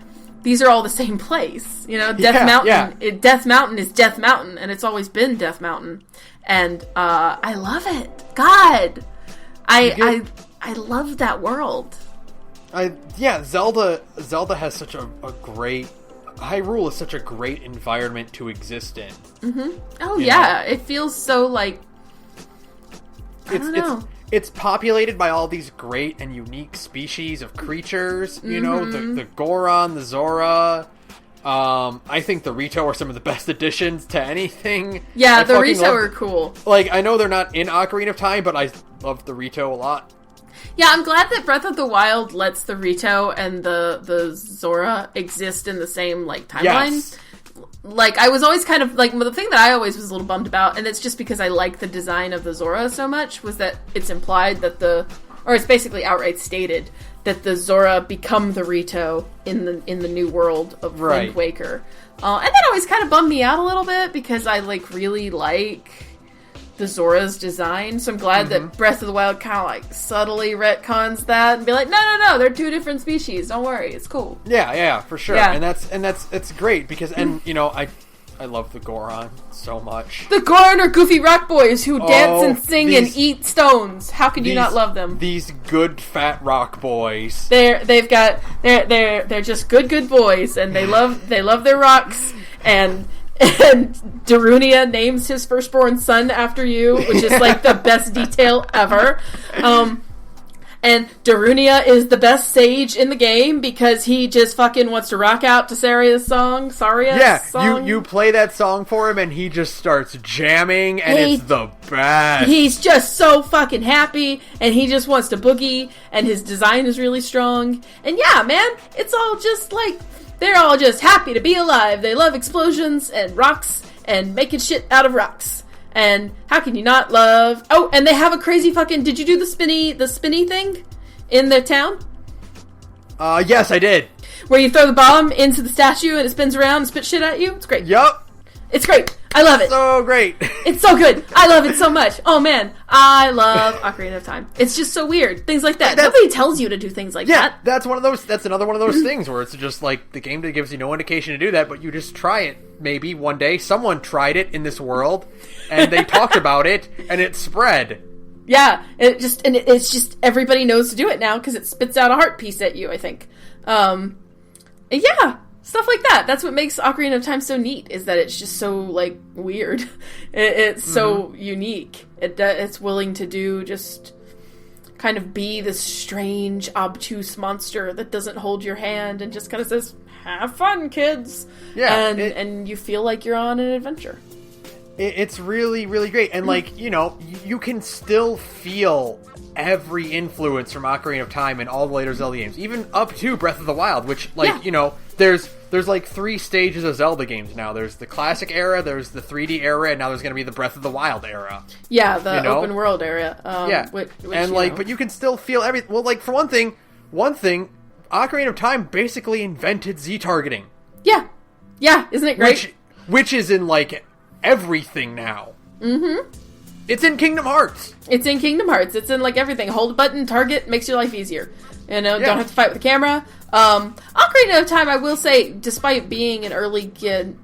these are all the same place. You know, Death Mountain. Yeah. Death Mountain is Death Mountain, and it's always been Death Mountain. And I love it. God. I love that world. Zelda has such a great... Hyrule is such a great environment to exist in. Oh, yeah. It feels so, like... I don't know. It's populated by all these great and unique species of creatures. You know, the Goron, the Zora... I think the Rito are some of the best additions to anything. Yeah, the Rito are cool. Like, I know they're not in Ocarina of Time, but I love the Rito a lot. Yeah, I'm glad that Breath of the Wild lets the Rito and the Zora exist in the same, like, timeline. Yes. Like, I was always kind of, like, the thing that I always was a little bummed about, and it's just because I like the design of the Zora so much, was that it's implied that or it's basically outright stated, that the Zora become the Rito in the new world of Wind Waker. And that always kind of bummed me out a little bit, because I, like, really like the Zora's design. So I'm glad that Breath of the Wild kind of like subtly retcons that and be like, no, they're two different species. Don't worry, it's cool. Yeah, for sure. Yeah. And it's great because, and you know, I love the Goron so much. The Goron are goofy rock boys who dance and sing and eat stones. How could you not love them? These good fat rock boys. They're just good boys, and they love their rocks. And Darunia names his firstborn son after you, which is like the best detail ever. And Darunia is the best sage in the game because he just fucking wants to rock out to Saria's song. You play that song for him and he just starts jamming and it's the best. He's just so fucking happy and he just wants to boogie and his design is really strong. And yeah, man, it's all just like, they're all just happy to be alive. They love explosions and rocks and making shit out of rocks. And how can you not love... Oh, and they have a crazy fucking... Did you do the spinny thing in the town? Yes, I did. Where you throw the bomb into the statue and it spins around and spits shit at you? It's great. Yup. It's great. I love it. So great. It's so good. I love it so much. Oh, man. I love Ocarina of Time. It's just so weird. Things like that. Nobody tells you to do things like that. That's another one of those things where it's just like the game that gives you no indication to do that, but you just try it. Maybe one day someone tried it in this world and they talked about it and it spread. Yeah. It's just everybody knows to do it now because it spits out a heart piece at you, I think. Yeah. Stuff like that. That's what makes Ocarina of Time so neat, is that it's just so, like, weird. It's so unique. It's willing to do just kind of be this strange, obtuse monster that doesn't hold your hand and just kind of says, have fun, kids. Yeah. And you feel like you're on an adventure. It's really, really great. And, like, you know, you can still feel every influence from Ocarina of Time in all the later Zelda games, even up to Breath of the Wild, which, like, you know, there's like 3 stages of Zelda games now. There's the classic era, there's the 3D era, and now there's going to be the Breath of the Wild era. Yeah, the open world era. Which, and like, but you can still feel everything. Well, like, for one thing, Ocarina of Time basically invented Z-targeting. Yeah, isn't it great? Which is in like everything now. Mm-hmm. It's in Kingdom Hearts. It's in like everything. Hold a button, target, makes your life easier. You know, don't have to fight with the camera. Ocarina of Time, I will say, despite being an early gen,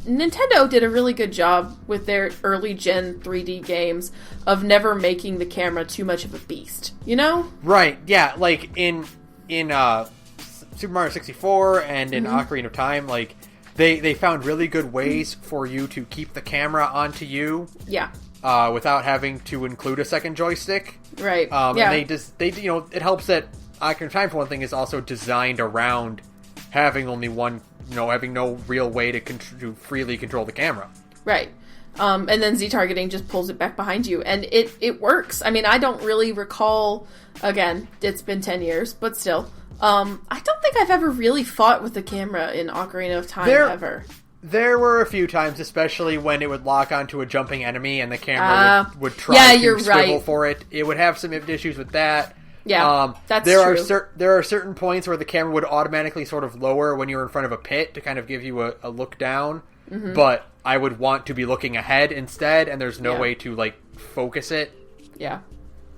Nintendo did a really good job with their early gen 3D games of never making the camera too much of a beast. You know? Right. Yeah. Like in Super Mario 64 and in Ocarina of Time, like they found really good ways for you to keep the camera onto you. Yeah. Without having to include a second joystick. Right. And they you know, it helps that Ocarina of Time, for one thing, is also designed around having only one, you know, having no real way to freely control the camera. Right. And then Z-targeting just pulls it back behind you, and it works. I mean, I don't really recall, again, it's been 10 years, but still, I don't think I've ever really fought with the camera in Ocarina of Time, ever. There were a few times, especially when it would lock onto a jumping enemy and the camera would try to swivel for it. It would have some issues with that. Yeah, that's true. There are certain points where the camera would automatically sort of lower when you're in front of a pit to kind of give you a look down. Mm-hmm. But I would want to be looking ahead instead, and there's no way to, like, focus it. Yeah.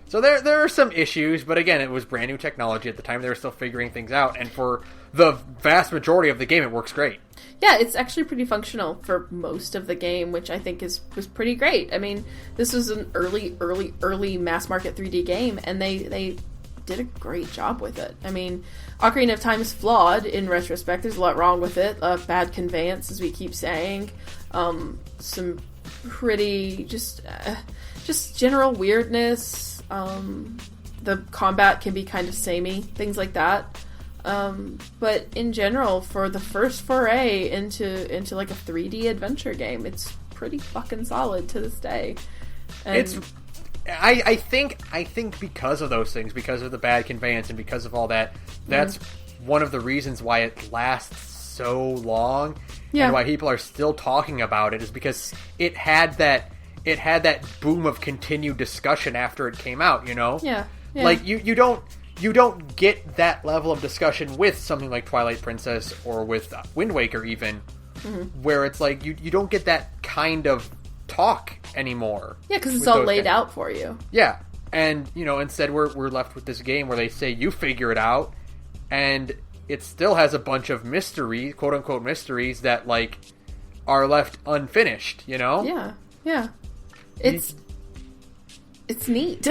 So there are some issues, but again, it was brand new technology at the time. They were still figuring things out, and for the vast majority of the game, it works great. Yeah, it's actually pretty functional for most of the game, which I think was pretty great. I mean, this was an early mass market 3D game, and they did a great job with it. I mean, Ocarina of Time is flawed in retrospect. There's a lot wrong with it. Bad conveyance, as we keep saying. Some pretty just general weirdness. The combat can be kind of samey, things like that. But in general, for the first foray into like a 3D adventure game, it's pretty fucking solid to this day. And I think because of those things, because of the bad conveyance and because of all that, that's one of the reasons why it lasts so long and why people are still talking about it, is because it had that boom of continued discussion after it came out, you know? Yeah. Like you don't get that level of discussion with something like Twilight Princess or with Wind Waker even, where it's like you don't get that kind of talk anymore. Yeah, because it's all laid out for you. Yeah. And, instead we're left with this game where they say you figure it out, and it still has a bunch of mysteries, quote-unquote mysteries, that, like, are left unfinished, Yeah. It's neat.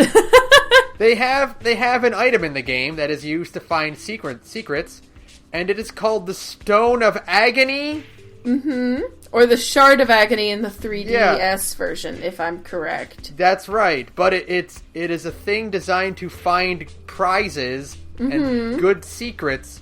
They have an item in the game that is used to find secrets, and it is called the Stone of Agony. Mm-hmm. Or the Shard of Agony in the 3DS version, if I'm correct. That's right, but it is a thing designed to find prizes and good secrets,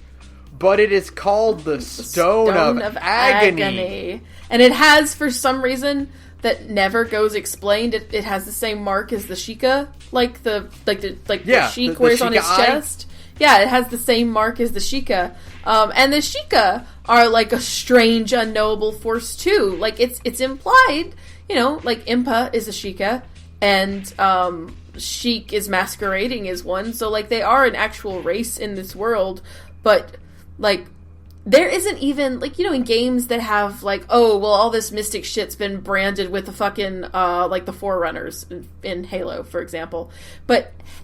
but it is called the Stone of Agony. And it has, for some reason that never goes explained, it has the same mark as the Sheikah, the Sheik wears on his chest. Yeah, it has the same mark as the Sheikah. And the Sheikah are like a strange, unknowable force too. Like it's implied, like Impa is a Sheikah, and Sheik is masquerading as one. So like they are an actual race in this world, but like there isn't even, like, in games that have, like, oh, well, all this mystic shit's been branded with the fucking, like, the Forerunners in Halo, for example.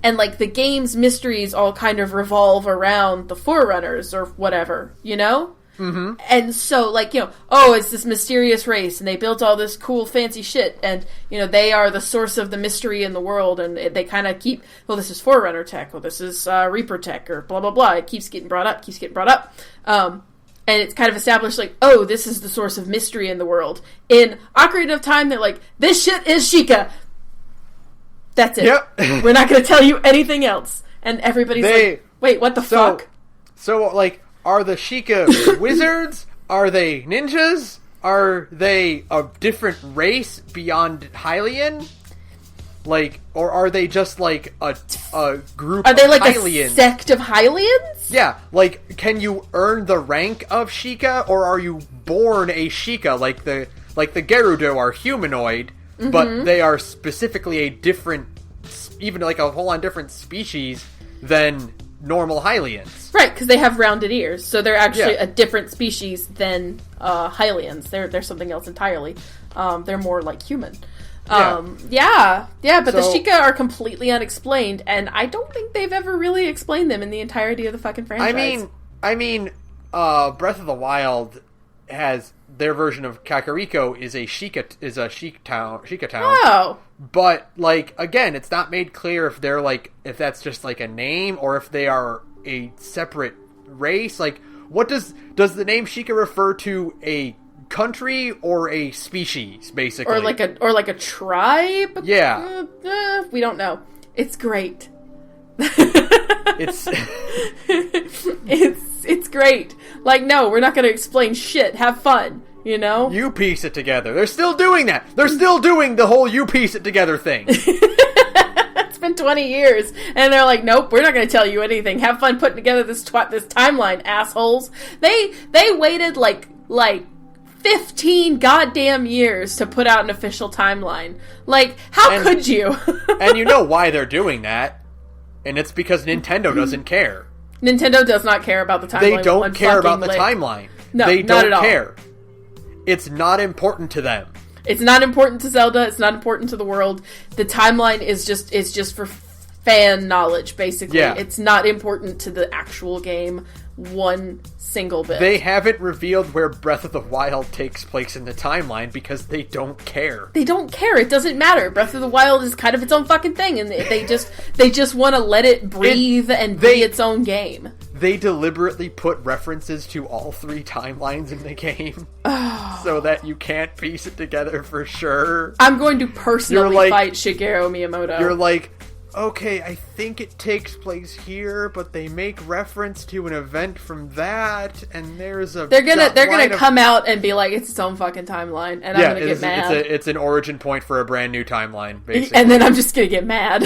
And, like, the game's mysteries all kind of revolve around the Forerunners or whatever, Mm-hmm. And so, like, oh, it's this mysterious race, and they built all this cool, fancy shit, and, they are the source of the mystery in the world, and they kind of keep, well, this is Forerunner tech, well, this is Reaper tech, or blah, blah, blah. It keeps getting brought up. And it's kind of established, like, oh, this is the source of mystery in the world. In Ocarina of Time, they're like, this shit is Sheikah. That's it. Yep. We're not going to tell you anything else. And everybody's like, wait, what the fuck? So, like, are the Sheikah wizards? Are they ninjas? Are they a different race beyond Hylian? Like, or are they just, like, a group of Hylians? Are they, like, a sect of Hylians? Yeah, like, can you earn the rank of Sheikah, or are you born a Sheikah? Like the Gerudo are humanoid, but they are specifically a different, even, like, a whole on different species than normal Hylians. Right, because they have rounded ears, so they're actually a different species than Hylians. They're something else entirely. They're more, like, human. But the Sheikah are completely unexplained, and I don't think they've ever really explained them in the entirety of the fucking franchise. I mean, Breath of the Wild has their version of Kakariko is a Sheik town. Oh. But, like, again, it's not made clear if they're, like, if that's just, like, a name, or if they are a separate race. Like, what does the name Sheikah refer to? A country or a species, basically, or like a tribe? Yeah, we don't know. It's great. it's great. Like, no, we're not going to explain shit. Have fun, You piece it together. They're still doing that. They're still doing the whole you piece it together thing. It's been 20 years, and they're like, nope, we're not going to tell you anything. Have fun putting together this timeline, assholes. They waited like 15 goddamn years to put out an official timeline. Like, how could you? And you know why they're doing that. And it's because Nintendo doesn't care. Nintendo does not care about the timeline. They don't care about the timeline. No, they not don't at all. care. It's not important to them. It's not important to Zelda. It's not important to the world. The timeline is just for fan knowledge, basically. Yeah. It's not important to the actual game one single bit. They haven't revealed where Breath of the Wild takes place in the timeline because they don't care. They don't care. It doesn't matter. Breath of the Wild is kind of its own fucking thing, and they just want to let it breathe and be its own game. They deliberately put references to all 3 timelines in the game so that you can't piece it together for sure. I'm going to personally fight Shigeru Miyamoto. You're like, okay, I think it takes place here, but they make reference to an event from that, and there's a... They're gonna come out and be like, it's its own fucking timeline, and I'm gonna get mad. It's an origin point for a brand new timeline, basically. And then I'm just gonna get mad.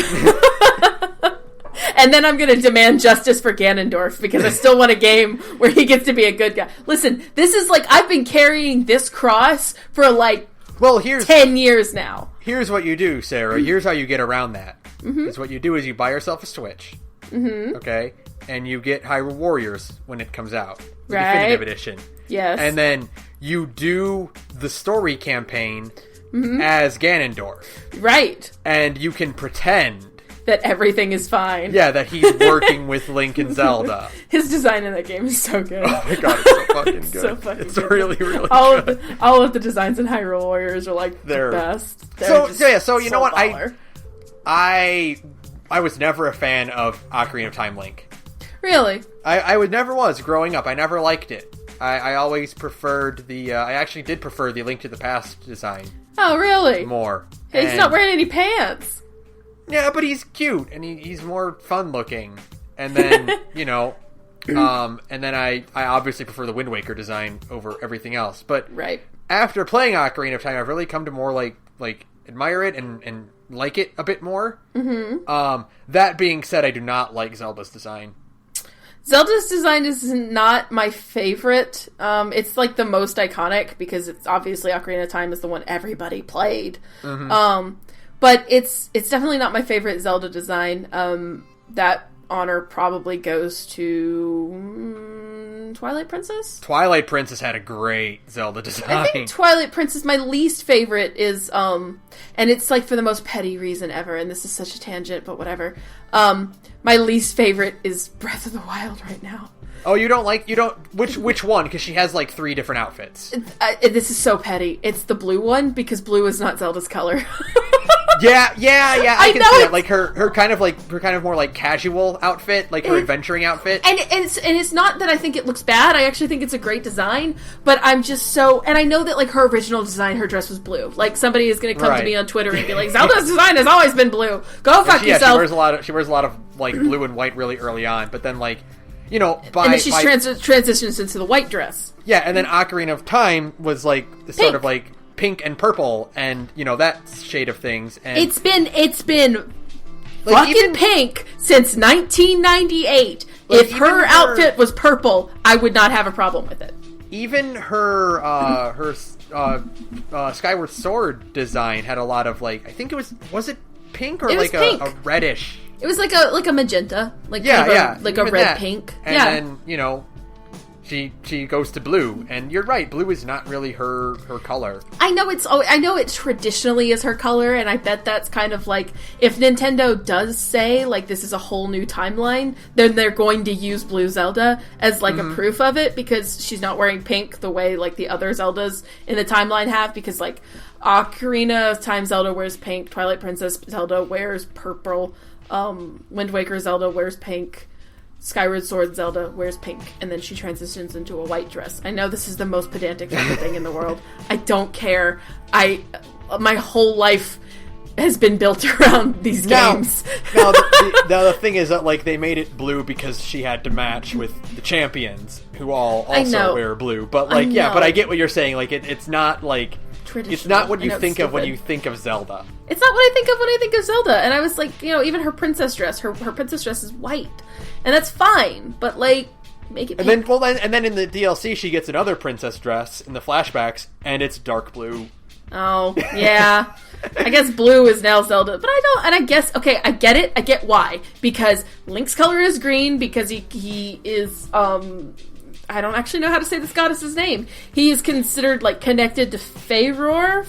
And then I'm gonna demand justice for Ganondorf, because I still want a game where he gets to be a good guy. Listen, this is like, I've been carrying this cross for 10 years now. Here's what you do, Sarah. Here's how you get around that. Is what you do is you buy yourself a Switch, okay, and you get Hyrule Warriors when it comes out, the Definitive Edition. Yes. And then you do the story campaign as Ganondorf. Right. And you can pretend that everything is fine. Yeah, that he's working with Link and Zelda. His design in that game is so good. Oh my god, it's so fucking good. So fucking it's good. really, really good. All of the designs in Hyrule Warriors are like the best. So you know what? Baller. I was never a fan of Ocarina of Time Link. Really? I never was growing up. I never liked it. I always preferred I actually did prefer the Link to the Past design. Oh, really? More. He's not wearing any pants. Yeah, but he's cute, and he's more fun-looking. And then, and then I obviously prefer the Wind Waker design over everything else. But after playing Ocarina of Time, I've really come to more, admire it and like it a bit more. Mm-hmm. That being said, I do not like Zelda's design. Zelda's design is not my favorite. It's, the most iconic, because it's obviously Ocarina of Time is the one everybody played. Mm-hmm. But it's definitely not my favorite Zelda design. That honor probably goes to Twilight Princess? Twilight Princess had a great Zelda design. I think Twilight Princess, my least favorite is, and it's for the most petty reason ever, and this is such a tangent, but whatever. My least favorite is Breath of the Wild right now. Oh, which one? Because she has 3 different outfits. This is so petty. It's the blue one, because blue is not Zelda's color. Yeah. I can see that. Her kind of more casual outfit, her adventuring outfit. And it's not that I think it looks bad. I actually think it's a great design. But I'm just so, and I know that her original design, her dress was blue. Somebody is going to come to me on Twitter and be like, Zelda's design has always been blue. Go fuck yourself. She wears a lot of blue and white really early on, but then and then she transitions into the white dress. Yeah, and then Ocarina of Time was sort of pink and purple, and that shade of things. And it's been fucking pink since 1998. If her outfit was purple, I would not have a problem with it. Even her Skyward Sword design had a lot of I think it was it pink or pink. A reddish. It was like a magenta, a red pink. And then she goes to blue, and you're right. Blue is not really her color. I know it traditionally is her color, and I bet that's kind of if Nintendo does say this is a whole new timeline, then they're going to use Blue Zelda as a proof of it, because she's not wearing pink the way the other Zeldas in the timeline have, because Ocarina of Time Zelda wears pink, Twilight Princess Zelda wears purple, Wind Waker Zelda wears pink, Skyward Sword Zelda wears pink, and then she transitions into a white dress. I know this is the most pedantic thing in the world. I don't care. My whole life has been built around these games. Now the thing is that they made it blue because she had to match with the champions, who all also wear blue. But but I get what you're saying. It's not it's not what you think of when you think of Zelda. It's not what I think of when I think of Zelda. And I was even her princess dress. Her princess dress is white. And that's fine. But, make it pink. And then in the DLC, she gets another princess dress in the flashbacks, and it's dark blue. Oh, yeah. I guess blue is now Zelda. But I don't, and I guess, okay, I get it. I get why. Because Link's color is green, because he is, I don't actually know how to say this goddess's name. He is considered, connected to Pharaoh,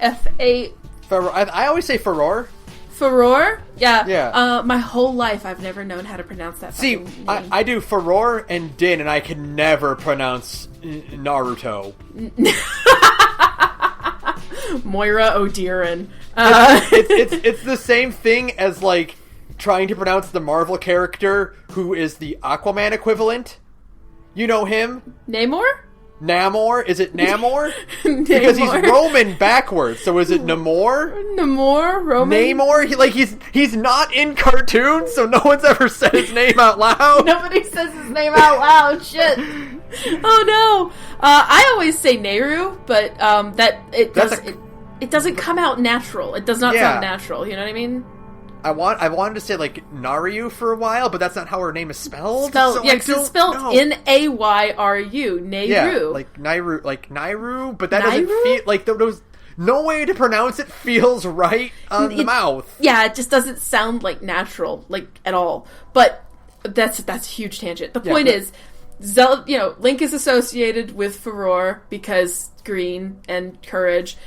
F-A... Pharaoh. I always say Pharaoh. Pharaoh? Yeah. Yeah. My whole life, I've never known how to pronounce that. See, I do Pharaoh and Din, and I can never pronounce Naruto. Moira O'Dearin. It's the same thing as, trying to pronounce the Marvel character who is the Aquaman equivalent. You know him? Namor? Is it Namor? Because he's Roman backwards, so is it Namor? Namor? Roman? Namor? He's not in cartoons, so no one's ever said his name out loud. Nobody says his name out loud, shit. Oh no. I always say Nehru, but it doesn't come out natural. It does not sound natural, you know what I mean? I wanted to say Naryu for a while, but that's not how her name is spelled. Because it's spelled Nayru. Nehru. Yeah, Nairu, but that doesn't feel those. No way to pronounce it feels right on the mouth. Yeah, it just doesn't sound natural, at all. But that's a huge tangent. The point is, Zelda, Link is associated with Furore because green and courage.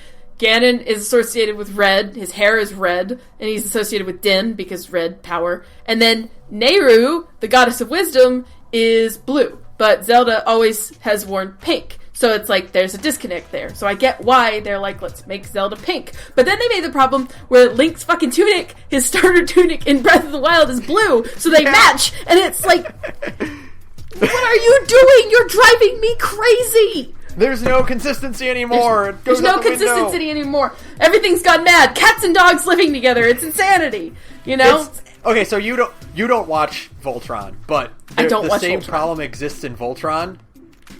Ganon is associated with red. His hair is red. And he's associated with Din because red power. And then Nehru, the goddess of wisdom, is blue. But Zelda always has worn pink. So it's like there's a disconnect there. So I get why they're like, let's make Zelda pink. But then they made the problem where Link's fucking tunic, his starter tunic in Breath of the Wild is blue. So they match. And it's like, what are you doing? You're driving me crazy. There's no consistency anymore. There's no consistency anymore. Everything's gone mad. Cats and dogs living together. It's insanity. You know? Okay, so you don't watch Voltron, but the same problem exists in Voltron.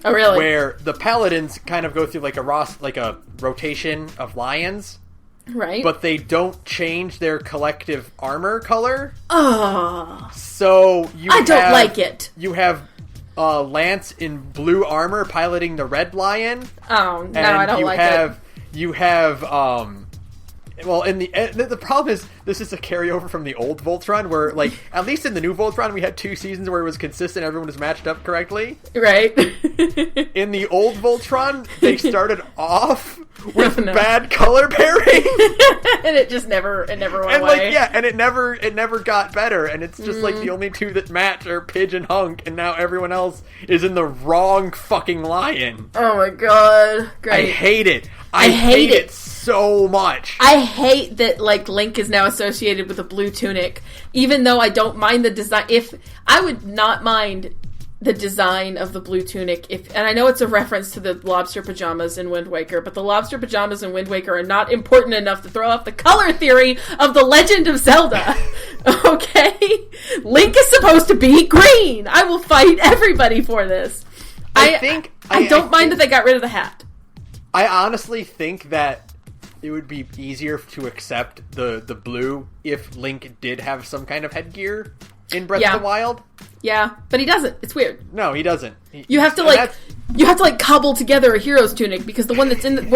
Oh, really? Where the paladins kind of go through like a rotation of lions. Right. But they don't change their collective armor color. Oh. So I don't like it. You have Lance in blue armor piloting the red lion. Oh, no, I don't like it. You have well, the problem is this is a carryover from the old Voltron, where like at least in the new Voltron we had 2 seasons where it was consistent, everyone was matched up correctly. Right. In the old Voltron, they started off with bad color pairing, and it just never went away. Like, yeah, and it never got better, and it's just like the only 2 that match are Pidge and Hunk, and now everyone else is in the wrong fucking lion. Oh my god, great! I hate it. I hate it so much. I hate that like Link is now associated with a blue tunic, even though I don't mind the design. If I would not mind the design of the blue tunic, and I know it's a reference to the lobster pajamas in Wind Waker, but the lobster pajamas in Wind Waker are not important enough to throw off the color theory of the Legend of Zelda. Okay? Link is supposed to be green. I will fight everybody for this. I don't mind that they got rid of the hat. I honestly think that it would be easier to accept the blue if Link did have some kind of headgear in Breath of the Wild. Yeah, but he doesn't. It's weird. No, he doesn't. You have to cobble together a hero's tunic, because the one that's in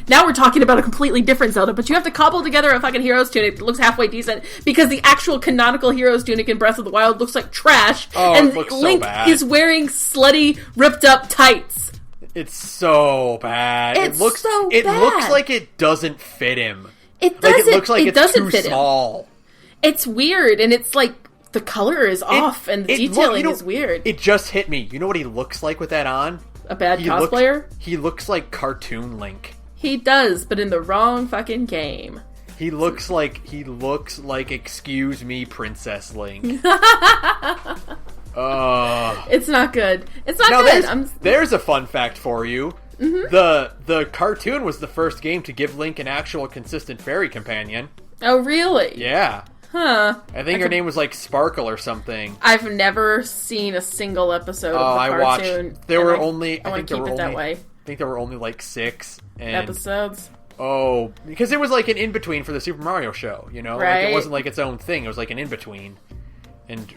now we're talking about a completely different Zelda, but you have to cobble together a fucking hero's tunic that looks halfway decent, because the actual canonical hero's tunic in Breath of the Wild looks like trash, and it looks Link so bad. Is wearing slutty, ripped up tights. It's so bad. It looks like it doesn't fit him. It doesn't. It looks like it's too small. It's weird, and it's like the color is off, and the detailing is weird. It just hit me. You know what he looks like with that on? A bad cosplayer? He looks like cartoon Link. He does, but in the wrong fucking game. He looks like excuse me, Princess Link. It's not good. It's not good. There's a fun fact for you. Mm-hmm. The cartoon was the first game to give Link an actual consistent fairy companion. Oh, really? Yeah. Huh. I think her name was like Sparkle or something. I've never seen a single episode of the cartoon. Watched. There were only. I want to keep it that way. I think there were only like 6 episodes. Oh, because it was like an in between for the Super Mario show. You know, right? Like it wasn't like its own thing. It was like an in between, and.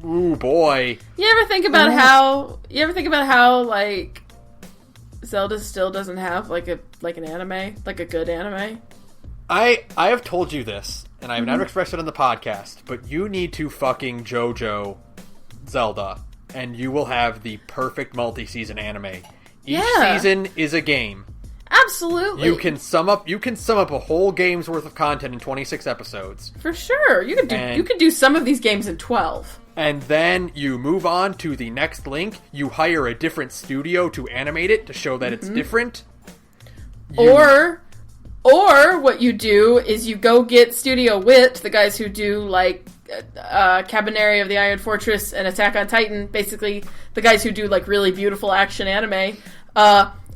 Ooh, boy. You ever think about how like Zelda still doesn't have like an anime, like a good anime? I have told you this, and I've never expressed it on the podcast, but you need to fucking JoJo Zelda, and you will have the perfect multi-season anime. Each season is a game. Absolutely. You can sum up a whole game's worth of content in 26 episodes. For sure. You could do some of these games in 12. And then you move on to the next Link. You hire a different studio to animate it to show that it's different. Or what you do is you go get Studio Wit, the guys who do like Cabaneri of the Iron Fortress and Attack on Titan, basically the guys who do like really beautiful action anime.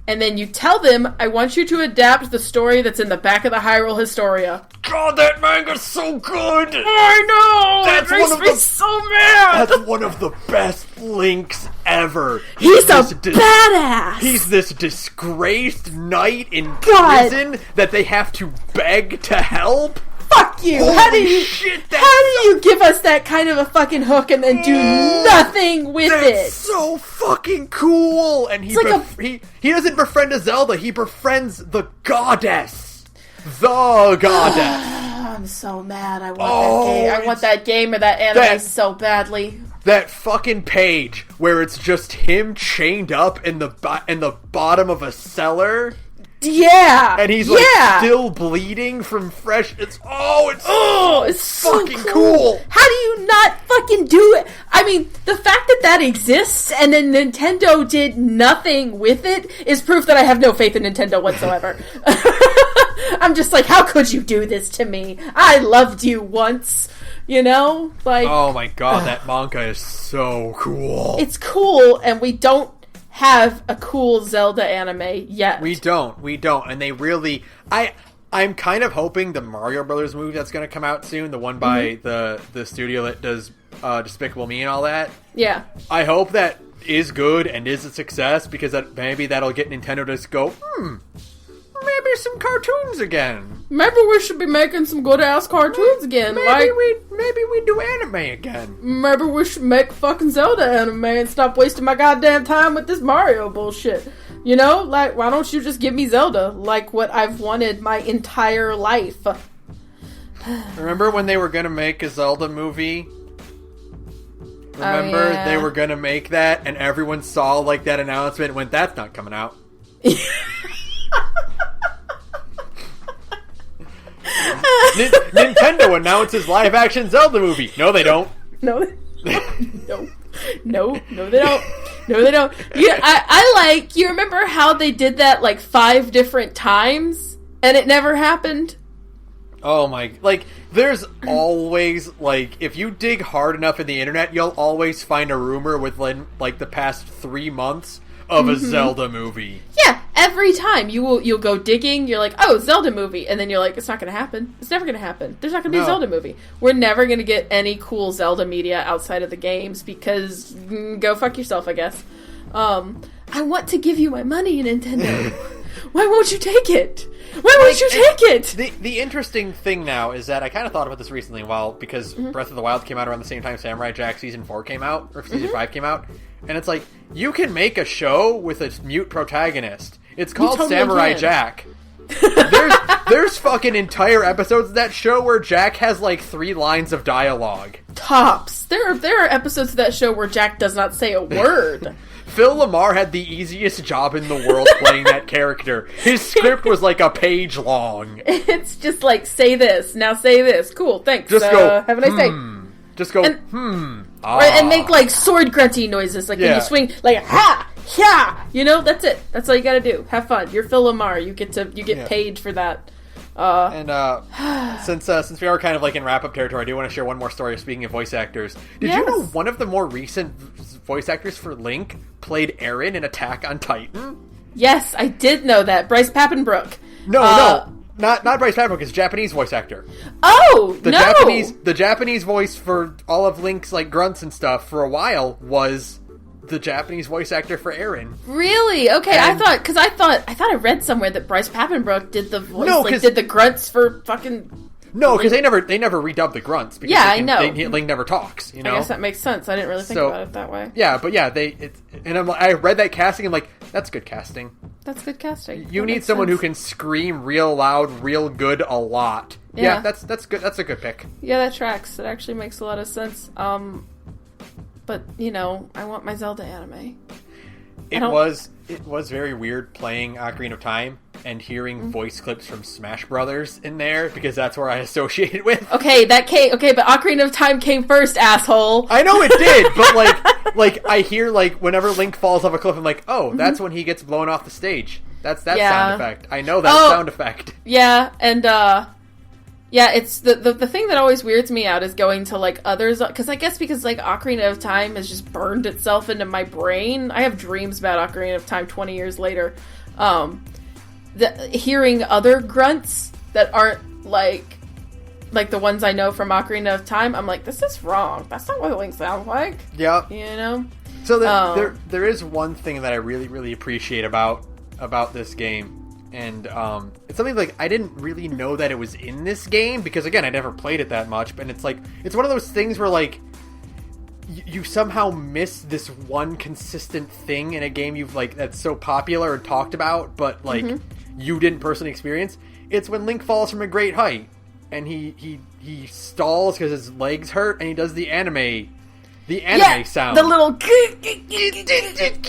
And then you tell them, I want you to adapt the story that's in the back of the Hyrule Historia. God, that manga's so good! I know! That makes me so mad! That's one of the best Links ever. He's a badass! He's this disgraced knight in prison that they have to beg to help. Fuck you! Holy how do you give us that kind of a fucking hook and then do nothing with it? That's so fucking cool! And he doesn't befriend a Zelda, he befriends the goddess. The goddess. I'm so mad. I want that game. I want that game or that anime so badly. That fucking page where it's just him chained up in the bottom of a cellar. Yeah! And he's like still bleeding from fresh. It's fucking so cool. How do you not fucking do it? I mean, the fact that exists and then Nintendo did nothing with it is proof that I have no faith in Nintendo whatsoever. I'm just like, how could you do this to me? I loved you once. You know? Like, oh my god, that manga is so cool. It's cool, and we don't have a cool Zelda anime yet. We don't, and they really... I'm kind of hoping the Mario Brothers movie that's going to come out soon, the one by the studio that does Despicable Me and all that. Yeah. I hope that is good and is a success, because maybe that'll get Nintendo to just go, maybe some cartoons again. Maybe we should be making some good-ass cartoons again. Maybe we do anime again. Maybe we should make fucking Zelda anime and stop wasting my goddamn time with this Mario bullshit. You know? Like, why don't you just give me Zelda? Like what I've wanted my entire life. Remember when they were gonna make a Zelda movie? Remember they were gonna make that, and everyone saw, like, that announcement and went, that's not coming out. Nintendo announces live-action Zelda movie. No, they don't. No, they don't. No, they don't. Yeah, I like, you remember how they did that, like, 5 different times, and it never happened? Oh my, like, there's always, like, if you dig hard enough in the internet, you'll always find a rumor within, like, the past 3 months of a Zelda movie. Yeah, every time you'll go digging, you're like, oh, Zelda movie, and then you're like, it's not gonna happen. It's never gonna happen. There's not gonna be a Zelda movie. We're never gonna get any cool Zelda media outside of the games, because go fuck yourself, I guess. I want to give you my money, Nintendo. Why won't you take it? Why won't you take it? The interesting thing now is that I kind of thought about this recently, because Breath of the Wild came out around the same time Samurai Jack Season 4 came out, or Season 5 came out, and it's like, you can make a show with a mute protagonist. It's called Samurai Jack. There's fucking entire episodes of that show where Jack has, like, 3 lines of dialogue. Tops. There are episodes of that show where Jack does not say a word. Phil Lamar had the easiest job in the world playing that character. His script was like a page long. It's just like, say this, now say this. Cool, thanks. Just go, have a nice day. Just go, and make, like, sword grunty noises, like when you swing, like, ha, yeah. You know, that's it. That's all you gotta do. Have fun. You're Phil Lamar. You get paid for that. Since we are kind of like in wrap-up territory, I do want to share one more story. Speaking of voice actors, did you know one of the more recent voice actors for Link played Aaron in Attack on Titan? Yes, I did know that. Bryce Papenbrook. No, not Bryce Papenbrook. It's a Japanese voice actor. Oh, the Japanese voice for all of Link's, like, grunts and stuff for a while was the Japanese voice actor for Aaron. Really? Okay, I thought I read somewhere that Bryce Papenbrook did the voice, did the grunts for fucking... No, because they never redubbed the grunts. Because I know. Link never talks, you know? I guess that makes sense. I didn't really think about it that way. Yeah, but yeah, I read that casting and like, that's good casting. That's good casting. You need someone who can scream real loud, real good a lot. Yeah, that's good. That's a good pick. Yeah, that tracks. It actually makes a lot of sense. But, you know, I want my Zelda anime. It was very weird playing Ocarina of Time and hearing voice clips from Smash Brothers in there, because that's where I associate it with. Okay, but Ocarina of Time came first, asshole. I know it did, but like I hear, like, whenever Link falls off a cliff, I'm like, oh, that's when he gets blown off the stage. That's that sound effect. I know that sound effect. Yeah, and it's the thing that always weirds me out is going to, like, others, because I guess because, like, Ocarina of Time has just burned itself into my brain. I have dreams about Ocarina of Time 20 years later. Hearing other grunts that aren't like the ones I know from Ocarina of Time, I'm like, this is wrong. That's not what Link sounds like. Yeah. You know? So there is one thing that I really, really appreciate about this game. And it's something like I didn't really know that it was in this game, because again, I never played it that much. And it's like, it's one of those things where, like, you somehow miss this one consistent thing in a game you've, like, that's so popular and talked about, but like you didn't personally experience. It's when Link falls from a great height and he stalls because his legs hurt, and he does the anime the anime sound. The little...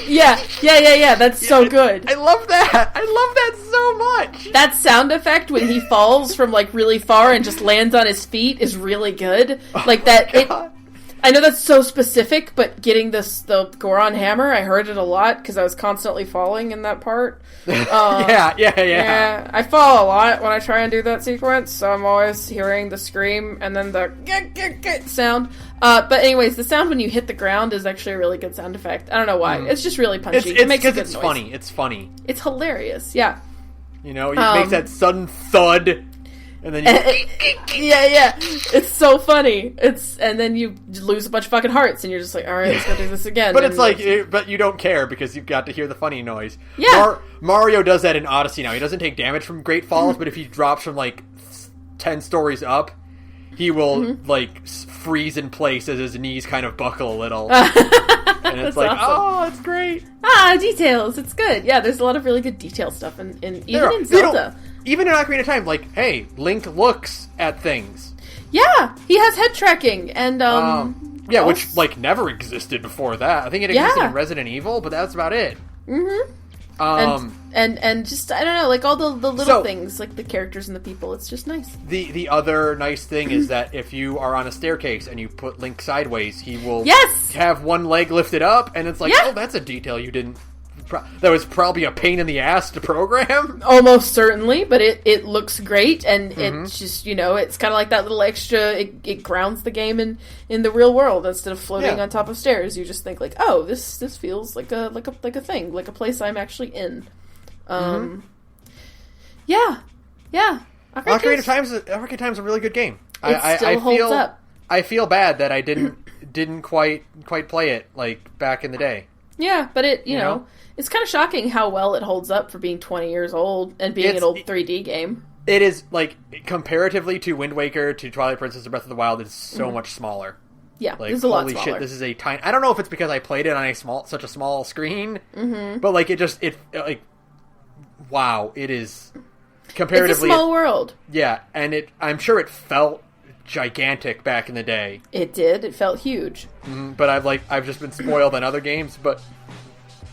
Yeah. That's so good. I love that. I love that so much. That sound effect when he falls from, like, really far and just lands on his feet is really good. Like, that... I know that's so specific, but getting the Goron hammer, I heard it a lot because I was constantly falling in that part. Yeah. I fall a lot when I try and do that sequence, so I'm always hearing the scream and then the sound. But anyways, the sound when you hit the ground is actually a really good sound effect. I don't know why. It's just really punchy. It makes a good it's noise. funny. It's funny. It's hilarious, yeah. You know, it makes that sudden thud. And then yeah. It's so funny. And then you lose a bunch of fucking hearts, and you're just like, all right, let's go do this again. But it's like, but you don't care because you've got to hear the funny noise. Yeah. Mario does that in Odyssey now. He doesn't take damage from Great Falls, but if he drops from like 10 stories up, he will like freeze in place as his knees kind of buckle a little. And it's like, awesome. Oh, it's great. Details. It's good. Yeah, there's a lot of really good detail stuff, even in Zelda. Even in Ocarina of Time, like, hey, Link looks at things. Yeah, he has head tracking, and, which, like, never existed before that. I think it existed in Resident Evil, but that's about it. And just, I don't know, like, all the little things, like the characters and the people, it's just nice. The other nice thing is that if you are on a staircase and you put Link sideways, he will have one leg lifted up, and it's like, oh, that's a detail you didn't... That was probably a pain in the ass to program. Almost certainly, but it looks great, and it's just, you know, it's kind of like that little extra, it grounds the game in the real world instead of floating on top of stairs. You just think like, oh, this feels like a thing, like a place I'm actually in. Yeah. Ocarina of Time's a really good game. It still holds up. I feel bad that I didn't quite play it like back in the day. Yeah, but it, you know, it's kind of shocking how well it holds up for being 20 years old and being an old 3D game. It is, like, comparatively to Wind Waker, to Twilight Princess, and Breath of the Wild, it's so much smaller. Yeah, like, it's a lot holy smaller. Shit, this is a tiny... I don't know if it's because I played it on such a small screen, but, like, wow, it is comparatively... It's a small world. Yeah, and I'm sure it felt gigantic back in the day. It did. It felt huge. But I've just been spoiled on other games, but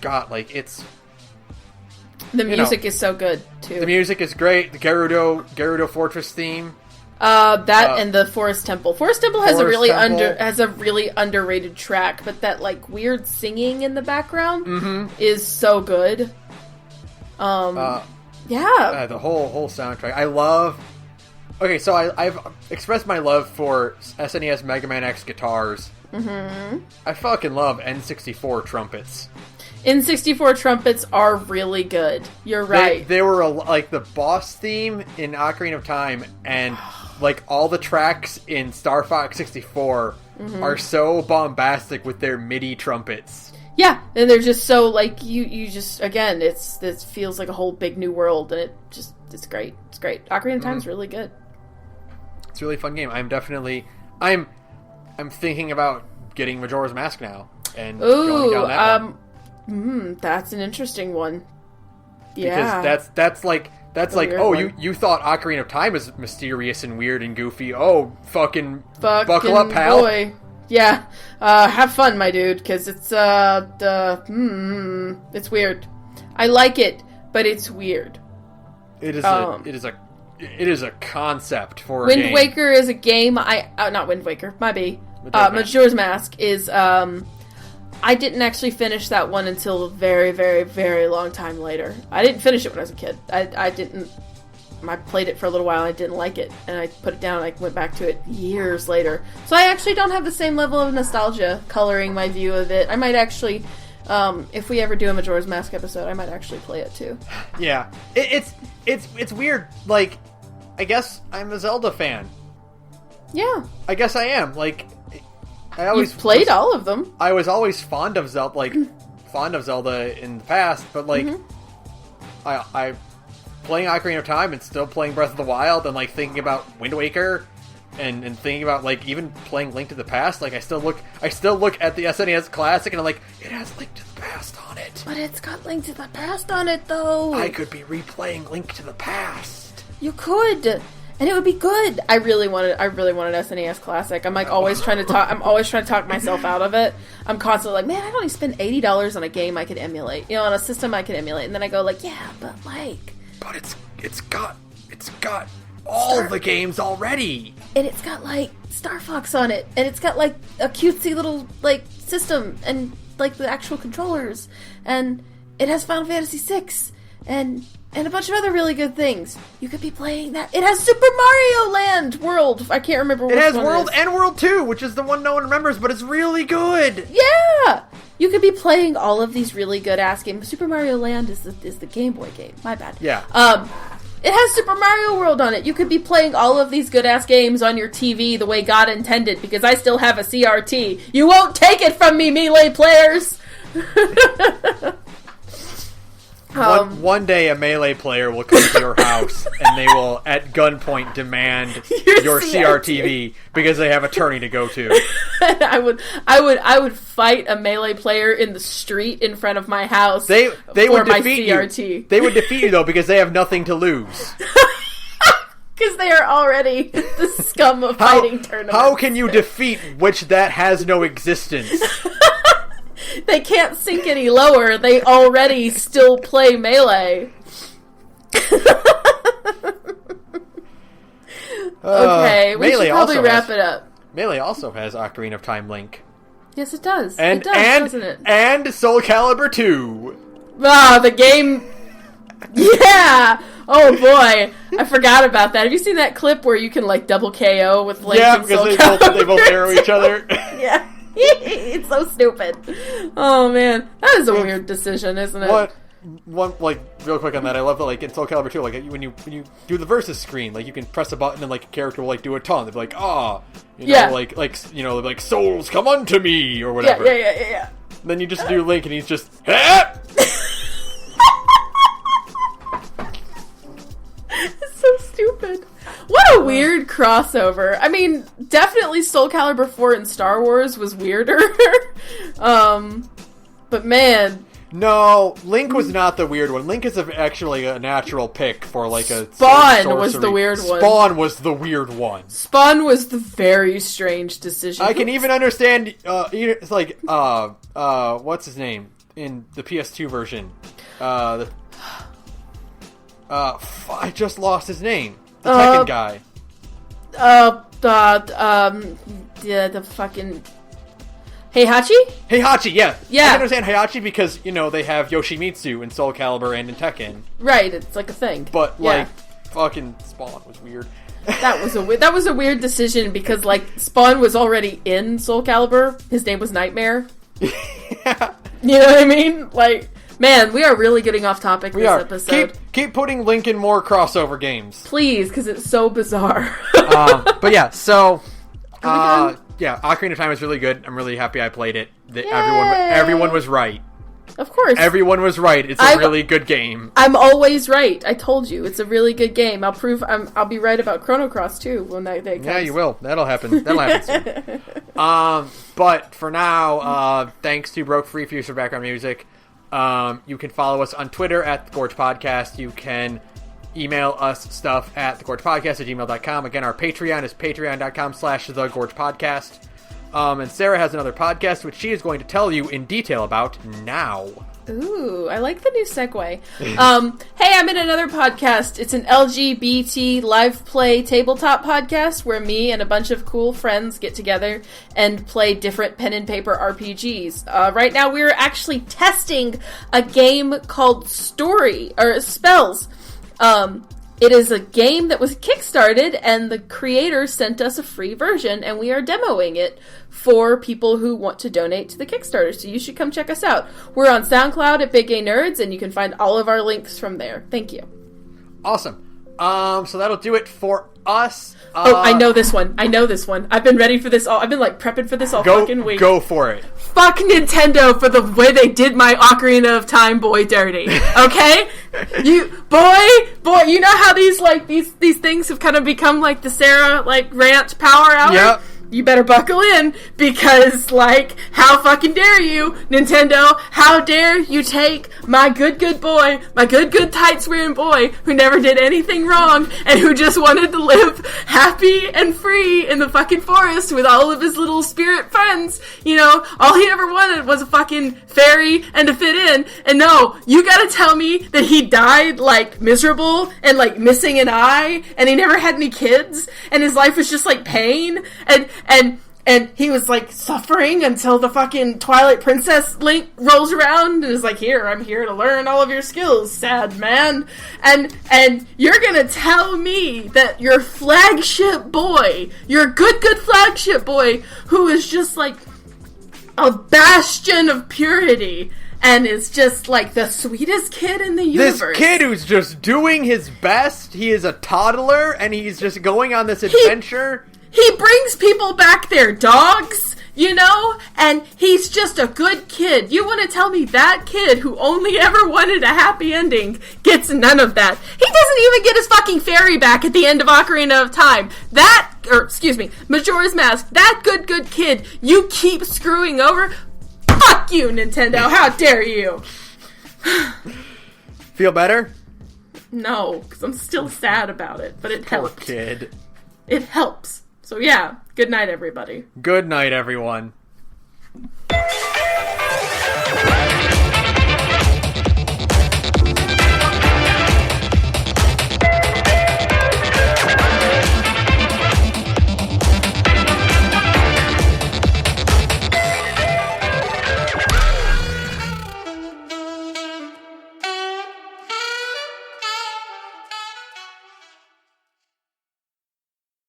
God, like, it's... The music is so good, too. The music is great. The Gerudo Fortress theme. And the Forest Temple. Forest Temple has a really underrated track, but that, like, weird singing in the background is so good. The whole soundtrack. I love... Okay, so I've expressed my love for SNES Mega Man X guitars. I fucking love N64 trumpets. N64 trumpets are really good. You're right. They were like the boss theme in Ocarina of Time, and like all the tracks in Star Fox 64 are so bombastic with their MIDI trumpets. Yeah, and they're just so like you just again, this feels like a whole big new world, and it's great. It's great. Ocarina of Time's really good. It's a really fun game. I'm thinking about getting Majora's Mask now and going down that one. That's an interesting one. Yeah. Because that's like you thought Ocarina of Time was mysterious and weird and goofy. Oh, fucking buckle up, pal. Boy. Yeah. Have fun, my dude, because it's it's weird. I like it, but it's weird. It is a concept for Wind a game. Waker is a game not Wind Waker, Majora's Mask is I didn't actually finish that one until a very, very, very long time later. I didn't finish it when I was a kid. I played it for a little while and I didn't like it, and I put it down and I went back to it years later. So I actually don't have the same level of nostalgia coloring my view of it. I might actually if we ever do a Majora's Mask episode, I might actually play it too. Yeah. It's weird. Like, I guess I'm a Zelda fan. Yeah. I guess I am. Like, You've played all of them. I was always fond of Zelda, in the past, but like, I playing Ocarina of Time and still playing Breath of the Wild and like thinking about Wind Waker and thinking about like even playing Link to the Past. Like I still look at the SNES Classic and I'm like, it has Link to the Past on it. But it's got Link to the Past on it though. I could be replaying Link to the Past. You could. And it would be good. I really wanted an SNES Classic. I'm always trying to talk myself out of it. I'm constantly like, man, I only spend $80 on a game I could emulate, on a system I could emulate. And then I go like, yeah, but it's got all the games already. And it's got like Star Fox on it, and it's got like a cutesy little like system and like the actual controllers, and it has Final Fantasy VI and a bunch of other really good things. You could be playing that. It has Super Mario Land World. I can't remember which one. It has World and World 2, which is the one no one remembers, but it's really good. Yeah! You could be playing all of these really good-ass games. Super Mario Land is the Game Boy game. My bad. Yeah. It has Super Mario World on it. You could be playing all of these good-ass games on your TV the way God intended, because I still have a CRT. You won't take it from me, Melee players! One day a Melee player will come to your house and they will at gunpoint demand your CRTV because they have a tourney to go to. I would fight a Melee player in the street in front of my house. They would my defeat CRT. You. They would defeat you though because they have nothing to lose. Because they are already the scum of fighting tournaments. How can you defeat which that has no existence? They can't sink any lower. They already still play Melee. Okay, we should probably wrap it up. Melee also has Ocarina of Time Link. Yes, it does. And, it does, doesn't it? And Soul Calibur 2. Ah, the game... Yeah! Oh boy, I forgot about that. Have you seen that clip where you can like double KO with Link and Soul Calibur? Yeah, because they both arrow each other. Yeah. It's so stupid. Oh man, that is a weird decision, isn't it? One like real quick on that, I love that like in Soul Calibur 2, like when you do the versus screen, like you can press a button and like a character will like do a taunt. They'll be like, like souls come unto me or whatever. Yeah. And then you just do Link and he's just ah! It's so stupid. What a weird crossover. I mean, definitely Soul Calibur 4 in Star Wars was weirder. But man... No, Link was not the weird one. Link is actually a natural pick for like a... Spawn was the weird one. Spawn was the weird one. Spawn was the very strange decision. I can even understand... it's like... what's his name? In the PS2 version. I just lost his name. The Tekken guy. The fucking... Heihachi? Heihachi, yeah. Yeah. I can understand Heihachi because, they have Yoshimitsu in Soul Calibur and in Tekken. Right, it's like a thing. But, fucking Spawn was weird. That was a weird decision because, Spawn was already in Soul Calibur. His name was Nightmare. Yeah. You know what I mean? Man, we are really getting off topic this episode. Keep putting Link in more crossover games. Please, because it's so bizarre. But yeah, so... Ocarina of Time is really good. I'm really happy I played it. Everyone was right. Of course. Everyone was right. It's a really good game. I'm always right. I told you. It's a really good game. I'll be right about Chrono Cross, too, when that day comes. Yeah, you will. That'll happen. That'll happen soon. But for now, thanks to Broke Free for background music. You can follow us on Twitter at The Gorge Podcast. You can email us stuff at thegorgepodcast@gmail.com. Again, our Patreon is patreon.com/thegorgepodcast. And Sarah has another podcast, which she is going to tell you in detail about now. Ooh, I like the new segue. Hey, I'm in another podcast. It's an LGBT live play tabletop podcast where me and a bunch of cool friends get together and play different pen and paper RPGs. Right now we're actually testing a game called Spells. It is a game that was kickstarted, and the creator sent us a free version, and we are demoing it for people who want to donate to the Kickstarter, so you should come check us out. We're on SoundCloud at Big Gay Nerds, and you can find all of our links from there. Thank you. Awesome. So that'll do it for us. I know this one. I've been ready for this all. I've been prepping for this all fucking week. Go for it. Fuck Nintendo for the way they did my Ocarina of Time boy dirty. Okay? Boy, you know how these things have kind of become the Sara rant power hour? Yep. you better buckle in, because, like, how fucking dare you, Nintendo, how dare you take my good boy, my good tights-wearing boy, who never did anything wrong, and who just wanted to live happy and free in the fucking forest with all of his little spirit friends, you know, all he ever wanted was a fucking fairy and to fit in, and no, you gotta tell me that he died, like, miserable, and, like, missing an eye, and he never had any kids, and his life was just, like, pain, and he was, like, suffering until the fucking Twilight Princess Link rolls around and is like, here, I'm here to learn all of your skills, sad man. And you're gonna tell me that your flagship boy, your good flagship boy, who is just, like, a bastion of purity, and is just, like, the sweetest kid in the universe. This kid who's just doing his best, he is a toddler, and he's just going on this adventure. He brings people back their dogs, you know? And he's just a good kid. You want to tell me that kid who only ever wanted a happy ending gets none of that? He doesn't even get his fucking fairy back at the end of Ocarina of Time. Majora's Mask. That good kid you keep screwing over. Fuck you, Nintendo. How dare you? Feel better? No, because I'm still sad about it, but it helped. Poor kid. It helps. So yeah, good night, everybody. Good night, everyone.